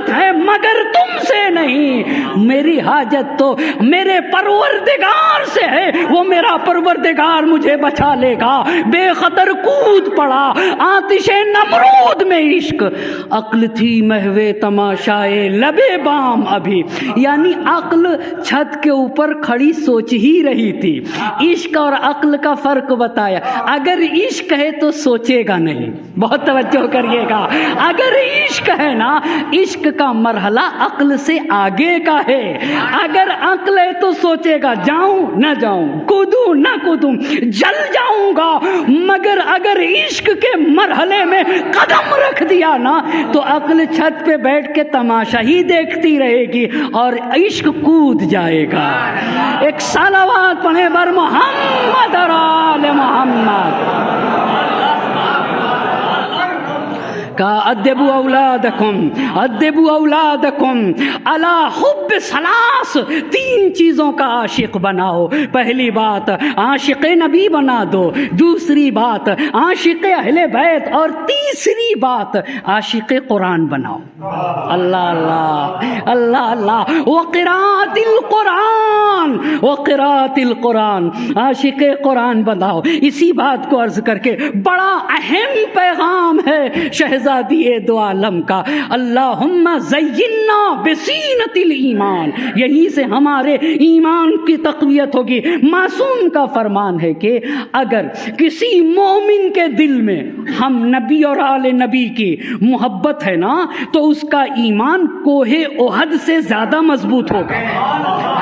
Speaker 2: ہے مگر تم سے نہیں. میری حاجت تو میرے پروردگار سے ہے، وہ میرا پروردگار مجھے بچا لے گا. بے خطر کود پڑا آتش نمرود میں عشق. عقل تھی محوے تماشائے لبے بام ابھی. یعنی عقل چھت کے اوپر کھڑی سوچ ہی رہی تھی. عشق اور عقل کا فرق بتایا. اگر عشق ہے تو سوچے گا نہیں. بہت توجہ کریے گا. اگر عشق ہے نا، عشق کا مرحلہ عقل سے آگے کا ہے. اگر عقل ہے تو سوچے گا جاؤں نہ جاؤں، کودوں نہ کودوں، جل جاؤں گا. مگر اگر عشق کے مرحلے میں قدم رکھ دیا نا تو عقل چھت پہ بیٹھ کے تماشا ہی دیکھتی رہے گی اور عشق کود جائے گا. ایک صلوات پڑھیں بر محمد اور آل محمد. ادبوا اولادکم علی حب ثلاث. 3 چیزوں کا عاشق بناؤ. پہلی بات عاشق نبی بنا دو، دوسری بات عاشق اہل بیت، اور تیسری بات عاشق قرآن بناؤ. اللہ اللہ اللہ اللہ. وقراءت القرآن، عاشق قرآن بناؤ. اسی بات کو عرض کر کے بڑا اہم پیغام ہے شہزادی شہزادی دو عالم کا اللہم زینا بزینت الایمان، یہیں سے ہمارے ایمان کی تقویت ہوگی۔ معصوم کا فرمان ہے کہ اگر کسی مومن کے دل میں ہم نبی اور آل نبی کی محبت ہے نا تو اس کا ایمان کوہ احد سے زیادہ مضبوط ہوگا،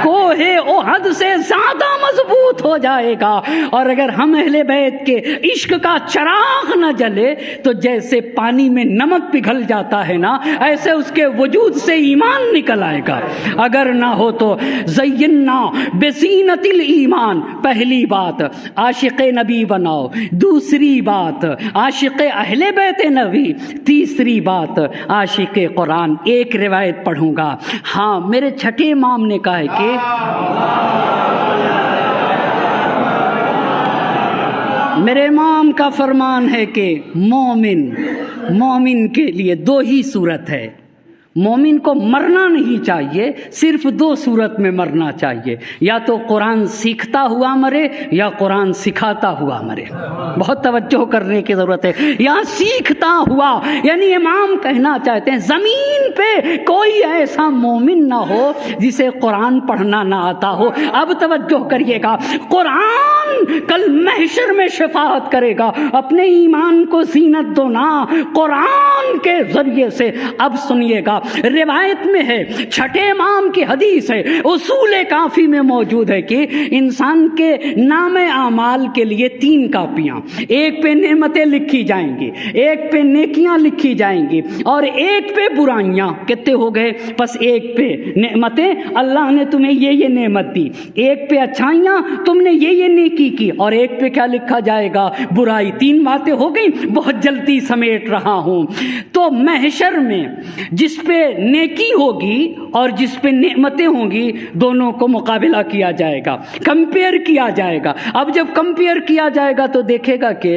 Speaker 2: کوہ احد سے زیادہ مضبوط ہو جائے گا۔ اور اگر ہم اہل بیت کے عشق کا چراغ نہ جلے تو جیسے پانی میں نمک پگھل جاتا ہے نا، ایسے اس کے وجود سے ایمان نکل آئے گا۔ اگر نہ ہو تو زینا بزینت الایمان، پہلی بات عاشق نبی بناؤ، دوسری بات عاشق اہل بیت نبی، تیسری بات عاشق قرآن۔ ایک روایت پڑھوں گا، ہاں میرے چھٹے امام نے کہا ہے کہ میرے امام کا فرمان ہے کہ مومن کے لیے دو ہی صورت ہے، مومن کو مرنا نہیں چاہیے، صرف دو صورت میں مرنا چاہیے، یا تو قرآن سیکھتا ہوا مرے یا قرآن سکھاتا ہوا مرے۔ بہت توجہ کرنے کی ضرورت ہے، یہاں سیکھتا ہوا یعنی امام کہنا چاہتے ہیں زمین پہ کوئی ایسا مومن نہ ہو جسے قرآن پڑھنا نہ آتا ہو۔ اب توجہ کریے گا، قرآن کل محشر میں شفاعت کرے گا، اپنے ایمان کو زینت دو نا قرآن کے ذریعے سے۔ اب سنیے گا، روایت میں ہے، چھٹے امام کی حدیث ہے، اصول کافی میں موجود ہے کہ انسان کے نام اعمال کے لیے 3 کاپیاں، ایک پہ نعمتیں لکھی جائیں گی، ایک پہ نیکیاں لکھی جائیں گی، اور ایک پہ برائیاں۔ کتنے ہو گئے؟ بس ایک پہ نعمتیں، اللہ نے تمہیں یہ نعمت دی، ایک پہ اچھائیاں، تم نے یہ نیکی کی، اور ایک پہ کیا لکھا جائے گا؟ برائی۔ 3 باتیں ہو گئی، بہت جلدی سمیٹ رہا ہوں۔ تو محشر میں جس پہ نیکی ہوگی اور جس پہ نعمتیں ہوں گی، دونوں کو مقابلہ کیا جائے گا، کمپیئر کیا جائے گا۔ اب جب کمپیئر کیا جائے گا تو دیکھے گا کہ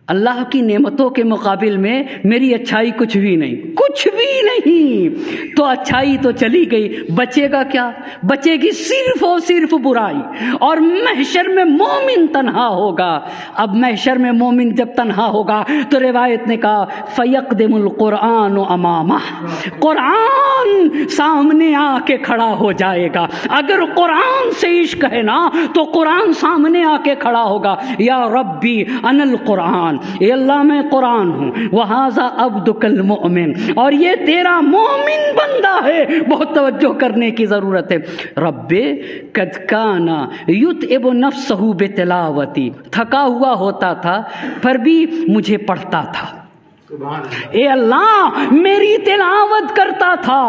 Speaker 2: اللہ کی نعمتوں کے مقابل میں میری اچھائی کچھ بھی نہیں، کچھ بھی نہیں۔ تو اچھائی تو چلی گئی، بچے گا کیا؟ بچے گی صرف اور صرف برائی، اور محشر میں مومن تنہا ہوگا۔ اب محشر میں مومن جب تنہا ہوگا تو روایت نے کہا فَيَقْدِمُ الْقُرْآنُ أَمَامَهُ، قرآن سامنے آ کے کھڑا ہو جائے گا۔ اگر قرآن سے عشق ہے نا تو قرآن سامنے آ کے کھڑا ہوگا، یا ربی انا القرآن، اے اللہ میں قرآن ہوں، وَهَذَا عَبْدُكَ الْمُؤْمِنُ، اور یہ تیرا مومن بندہ ہے۔ بہت توجہ کرنے کی ضرورت ہے۔ رب قد کان یتعب نفسہ بتلاوتی، تھکا ہوا ہوتا تھا پر بھی مجھے پڑھتا تھا۔ اے اللہ میری تلاوت کرتا تھا،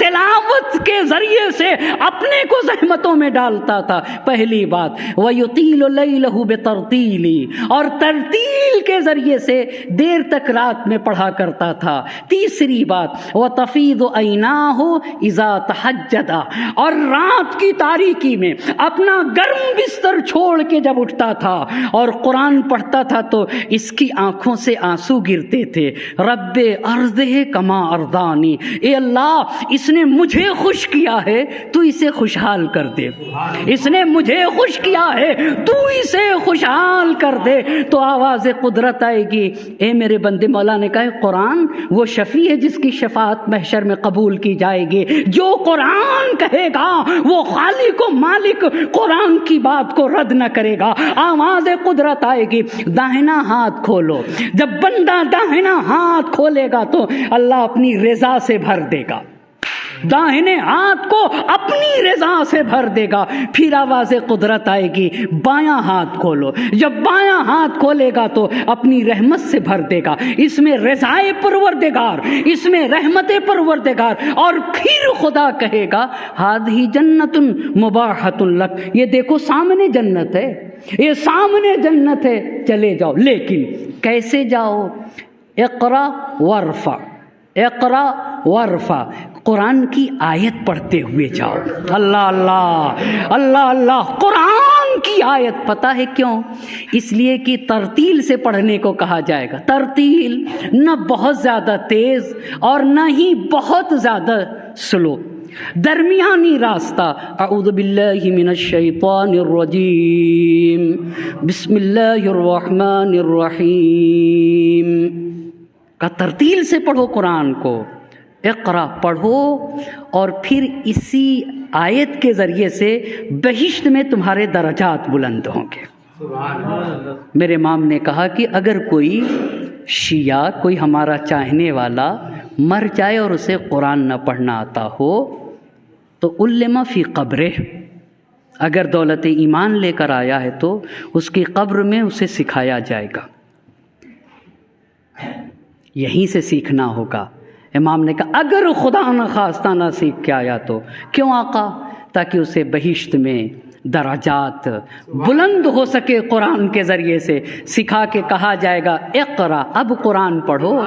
Speaker 2: تلاوت کے ذریعے سے اپنے کو زحمتوں میں ڈالتا تھا۔ پہلی بات وَيُطِيلُ لَيْلَهُ بِتَرْتِيلِ، اور ترتیل کے ذریعے سے دیر تک رات میں پڑھا کرتا تھا۔ تیسری بات وَتَفِيضُ عَيْنَاهُ إِذَا تَهَجَّدَ، اور رات کی تاریکی میں اپنا گرم بستر چھوڑ کے جب اٹھتا تھا اور قرآن پڑھتا تھا تو اس کی آنکھوں سے آنسو گرتے تھے۔ رب ارضہ کما ارضانی، اے اللہ اس نے مجھے خوش کیا ہے تو اسے خوشحال کر دے، اس نے مجھے خوش کیا ہے تو اسے خوشحال کر دے۔ تو آواز قدرت آئے گی، اے میرے بندے، مولا نے کہا قرآن وہ شفیع ہے جس کی شفاعت محشر میں قبول کی جائے گی۔ جو قرآن کہے گا وہ خالق و مالک قرآن کی بات کو رد نہ کرے گا۔ آواز قدرت آئے گی، داہنا ہاتھ کھولو۔ جب بندہ داہنا ہاتھ کھولے گا تو اللہ اپنی رضا سے بھر دے گا، داہنے ہاتھ کو اپنی رضا سے بھر دے گا۔ پھر آواز قدرت آئے گی، بایاں ہاتھ کھولو۔ جب بایاں ہاتھ کھولے گا تو اپنی رحمت سے بھر دے گا، اس میں رضائے پروردگار، اس میں رحمت پروردگار۔ اور پھر خدا کہے گا ہذہ جنت مباحۃ لک، یہ دیکھو سامنے جنت ہے، یہ سامنے جنت ہے، چلے جاؤ۔ لیکن کیسے جاؤ؟ اقرا ورفع، اقرا ورفع، قرآن کی آیت پڑھتے ہوئے جاؤ۔ اللہ اللہ اللہ اللہ، قرآن کی آیت۔ پتہ ہے کیوں؟ اس لیے کہ ترتیل سے پڑھنے کو کہا جائے گا۔ ترتیل نہ بہت زیادہ تیز اور نہ ہی بہت زیادہ سلو، درمیانی راستہ۔ اعوذ باللہ من الشیطان الرجیم، بسم اللہ الرحمن الرحیم۔ کا ترتیل سے پڑھو قرآن کو، اقرا پڑھو، اور پھر اسی آیت کے ذریعے سے بہشت میں تمہارے درجات بلند ہوں گے۔ میرے امام نے کہا کہ اگر کوئی شیعہ، کوئی ہمارا چاہنے والا مر جائے اور اسے قرآن نہ پڑھنا آتا ہو تو علم فی قبرہ، اگر دولت ایمان لے کر آیا ہے تو اس کی قبر میں اسے سکھایا جائے گا، یہیں سے سیکھنا ہوگا۔ امام نے کہا اگر خدا نخواستہ نہ سیکھ کے آیا تو کیوں آقا؟ تاکہ اسے بہشت میں درجات بلند ہو سکے، قرآن کے ذریعے سے سکھا کے کہا جائے گا اقرا، اب قرآن پڑھو،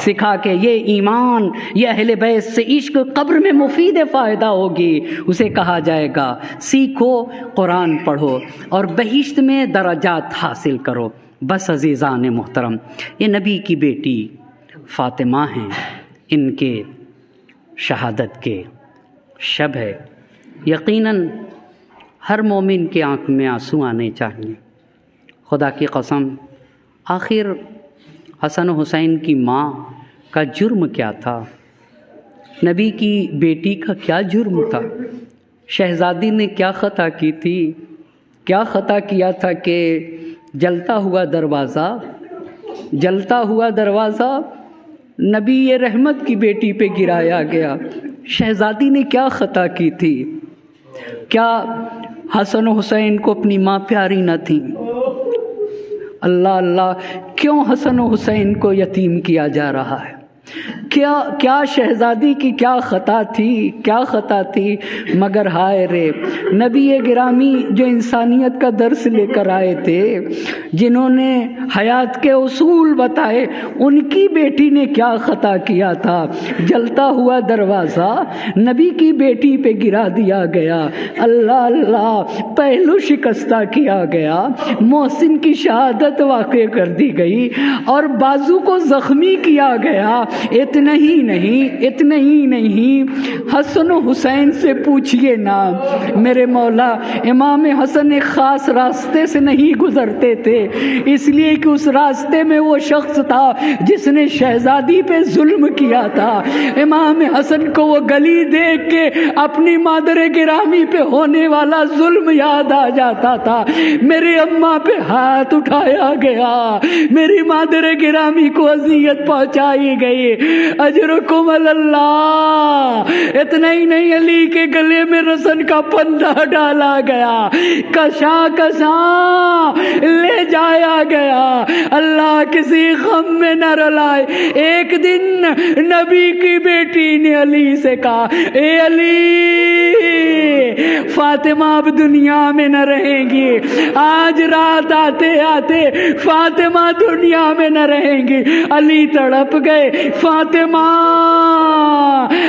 Speaker 2: سکھا کے یہ ایمان، یہ اہل بیت سے عشق قبر میں مفید فائدہ ہوگی، اسے کہا جائے گا سیکھو، قرآن پڑھو اور بہشت میں درجات حاصل کرو۔ بس عزیزان محترم، یہ نبی کی بیٹی فاطمہ ہیں، ان کے شہادت کے شب ہے، یقیناً ہر مومن کی آنکھ میں آنسو آنے چاہیے۔ خدا کی قسم، آخر حسن و حسین کی ماں کا جرم کیا تھا؟ نبی کی بیٹی کا کیا جرم تھا؟ شہزادی نے کیا خطا کی تھی؟ کیا خطا کیا تھا کہ جلتا ہوا دروازہ نبی رحمت کی بیٹی پہ گرایا گیا؟ شہزادی نے کیا خطا کی تھی؟ کیا حسن و حسین کو اپنی ماں پیاری نہ تھیں؟ اللہ اللہ، کیوں حسن و حسین کو یتیم کیا جا رہا ہے؟ کیا شہزادی کی کیا خطا تھی؟ مگر ہائے رے، نبی گرامی جو انسانیت کا درس لے کر آئے تھے، جنہوں نے حیات کے اصول بتائے، ان کی بیٹی نے کیا خطا کیا تھا؟ جلتا ہوا دروازہ نبی کی بیٹی پہ گرا دیا گیا، اللہ اللہ، پہلو شکستہ کیا گیا، محسن کی شہادت واقع کر دی گئی اور بازو کو زخمی کیا گیا۔ اتنا ہی نہیں، حسن و حسین سے پوچھئے نا، میرے مولا امام حسن ایک خاص راستے سے نہیں گزرتے تھے، اس لیے کہ اس راستے میں وہ شخص تھا جس نے شہزادی پہ ظلم کیا تھا۔ امام حسن کو وہ گلی دیکھ کے اپنی مادر گرامی پہ ہونے والا ظلم یاد آ جاتا تھا۔ میری اماں پہ ہاتھ اٹھایا گیا، میری مادر گرامی کو اذیت پہنچائی گئی، اجرکم اللہ۔ اتنا ہی نہیں، علی کے گلے میں رسن کا پندہ ڈالا گیا، کشاں لے جایا گیا۔ اللہ کسی غم میں نہ رلائے۔ ایک دن نبی کی بیٹی نے علی سے کہا، اے علی، فاطمہ اب دنیا میں نہ رہیں گی، آج رات آتے آتے فاطمہ دنیا میں نہ رہیں گی۔ علی تڑپ گئے، فاطمہ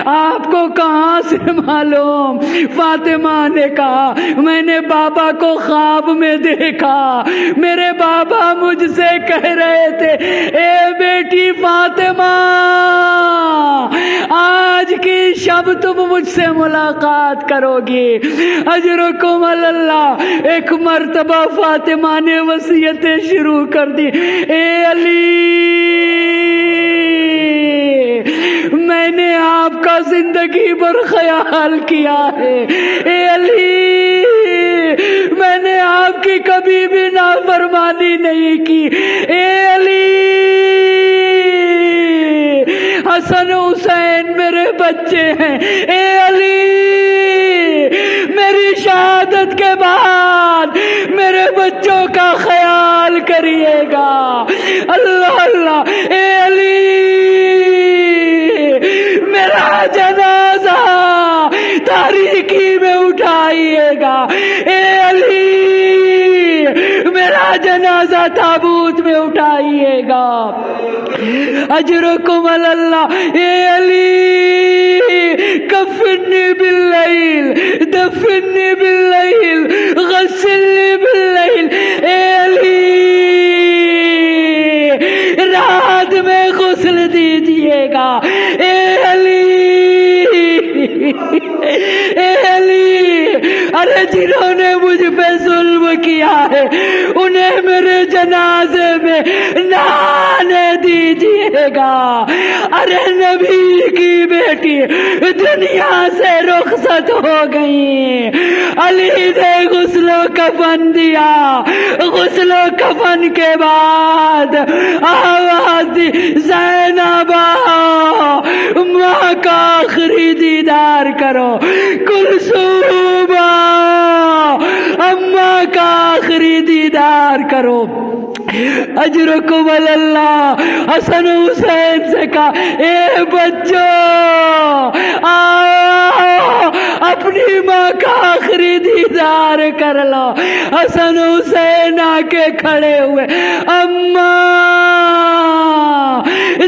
Speaker 2: آپ کو کہاں سے معلوم؟ فاطمہ نے کہا، میں نے بابا کو خواب میں دیکھا، میرے بابا مجھ سے کہہ رہے تھے، اے بیٹی فاطمہ، آج کی شب تم مجھ سے ملاقات کرو گی، اجرکم اللہ۔ ایک مرتبہ فاطمہ نے وصیتیں شروع کر دی، اے علی، میں نے آپ کا زندگی بھر خیال کیا ہے، اے علی، میں نے آپ کی کبھی بھی نافرمانی نہیں کی، اے علی، حسن حسین میرے بچے ہیں، اے علی، میری شہادت کے بعد میرے بچوں کا خیال کریے گا، اللہ اللہ، اے علی، میرا جنازہ تاریکی میں اٹھائیے گا، اے علی، میرا جنازہ تابوت میں اٹھائیے گا، اجرکم اللہ، اے علی، کفنی باللیل، دفنی باللیل، غسلنی باللیل، اے علی، رات میں غسل دیجیے گا، اے علی، اے علی، ارے جنہوں نے مجھ پہ ظلم کیا ہے ان انہیں میرے جنازے میں نہ آنے دیجیے گا۔ ارے نبی کی بیٹی دنیا سے رخصت ہو گئی، علی نے غسل و کفن دیا، غسل و کفن کے بعد آواز دی زینب ماں کا آخری دیدار کرو، کلثوم اماں کا آخری دیدار کرو۔ اجرکم اللہ، حسن حسین سے کہا اے بچوں آؤ اپنی ماں کا آخری دیدار کر لو۔ حسن حسین آ کے کھڑے ہوئے، اماں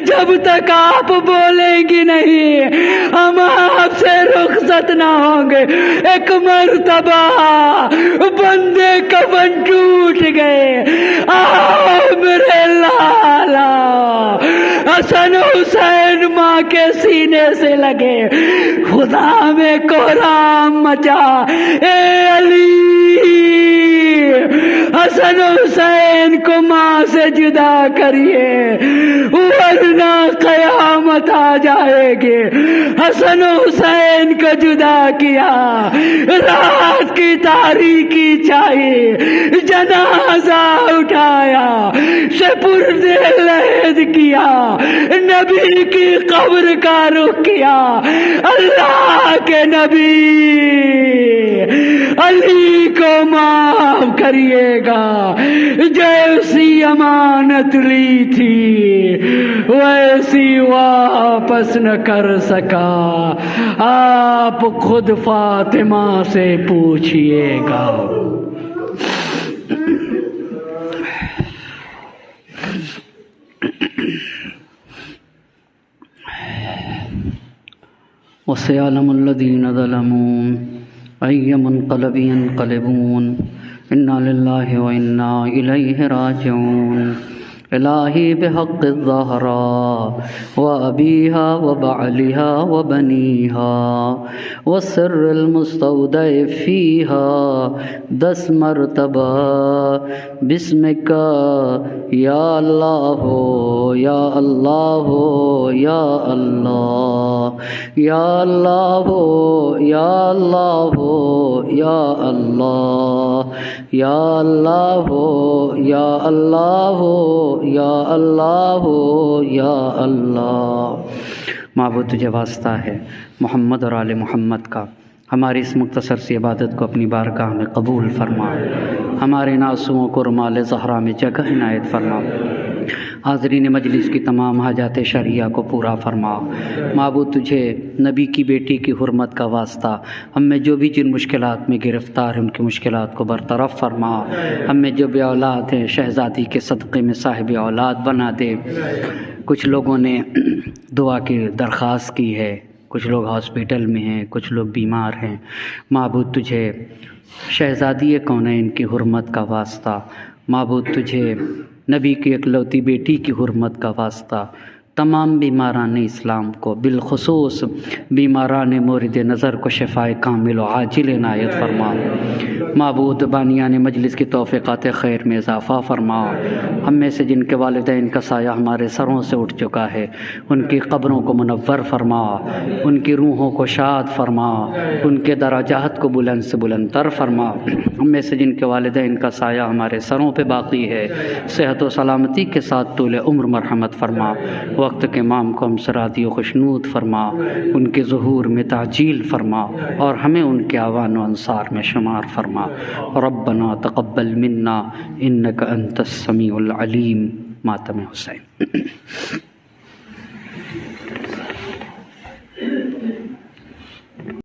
Speaker 2: جب تک آپ بولیں گی نہیں ہم آپ سے رخصت نہ ہوں گے۔ ایک مرتبہ بندے کفن ٹوٹ گئے، میرے لالا حسن حسین ماں کے سینے سے لگے، خدا میں کوہرام مچا، اے علی حسن حسین کو ماں سے جدا کریے ورنہ قیامت آ جائے گی۔ حسن حسین کو جدا کیا، رات کی تاریکی چاہیے، جنازہ اٹھایا، سپرد لحد کیا، نبی کی قبر کا رخ کیا۔ اللہ کے نبی علی کو معاف کریے گا، جیسی امانت لی تھی ویسی واپس نہ کر سکا، آپ خود فاطمہ سے پوچھئے گا۔ وَسَيَعْلَمُ الَّذِينَ ظَلَمُوا أَيَّ مُنقَلَبٍ يَنقَلِبُونَ إِنَّا لِلَّهِ وَإِنَّا إِلَيْهِ رَاجِعُونَ۔ الہی بحق الزہراء وابیہا وبعلہا وبنیہا والسر المستودع فیہا 10 مرتبہ بسمک یا اللہ یا اللہ یا اللہ یا اللہ یا اللہ یا اللہ یا اللہ یا اللہ یا اللہ یا اللہ۔ معبود تجھے واسطہ ہے محمد اور آل محمد کا، ہماری اس مختصر سی عبادت کو اپنی بارگاہ میں قبول فرما، ہمارے ناسوؤں کو رمال زہرا میں جگہ عنایت فرما، حاضرین مجلس کی تمام حاجات شرعیہ کو پورا فرما۔ معبود تجھے نبی کی بیٹی کی حرمت کا واسطہ ہم میں جو بھی جن مشکلات میں گرفتار ہیں ان کی مشکلات کو برطرف فرما، ہم میں جو بے اولاد ہیں شہزادی کے صدقے میں صاحب اولاد بنا دے۔ کچھ لوگوں نے دعا کی درخواست کی ہے، کچھ لوگ ہاسپٹل میں ہیں، کچھ لوگ بیمار ہیں۔ معبود تجھے شہزادی کونین کی حرمت کا واسطہ، معبود تجھے نبی کی اکلوتی بیٹی کی حرمت کا واسطہ تمام بیماران اسلام کو، بالخصوص بیماران مورد نظر کو شفائے کامل و عاجل عنایت فرما۔ معبود بانیان مجلس کی توفیقات خیر میں اضافہ فرما۔ ہم میں سے جن کے والدین کا سایہ ہمارے سروں سے اٹھ چکا ہے ان کی قبروں کو منور فرما، ان کی روحوں کو شاد فرما، ان کے درجات کو بلند سے بلند تر فرما۔ ہم میں سے جن کے والدین کا سایہ ہمارے سروں پہ باقی ہے صحت و سلامتی کے ساتھ طول عمر مرحمت فرما، وقت کے امام کو ہم سے راضی و خوشنود فرما، ان کے ظہور میں تعجیل فرما اور ہمیں ان کے اعوان و انصار میں شمار فرما۔ ربنا تقبل منا انک انت السمیع العلیم۔ ماتم حسین۔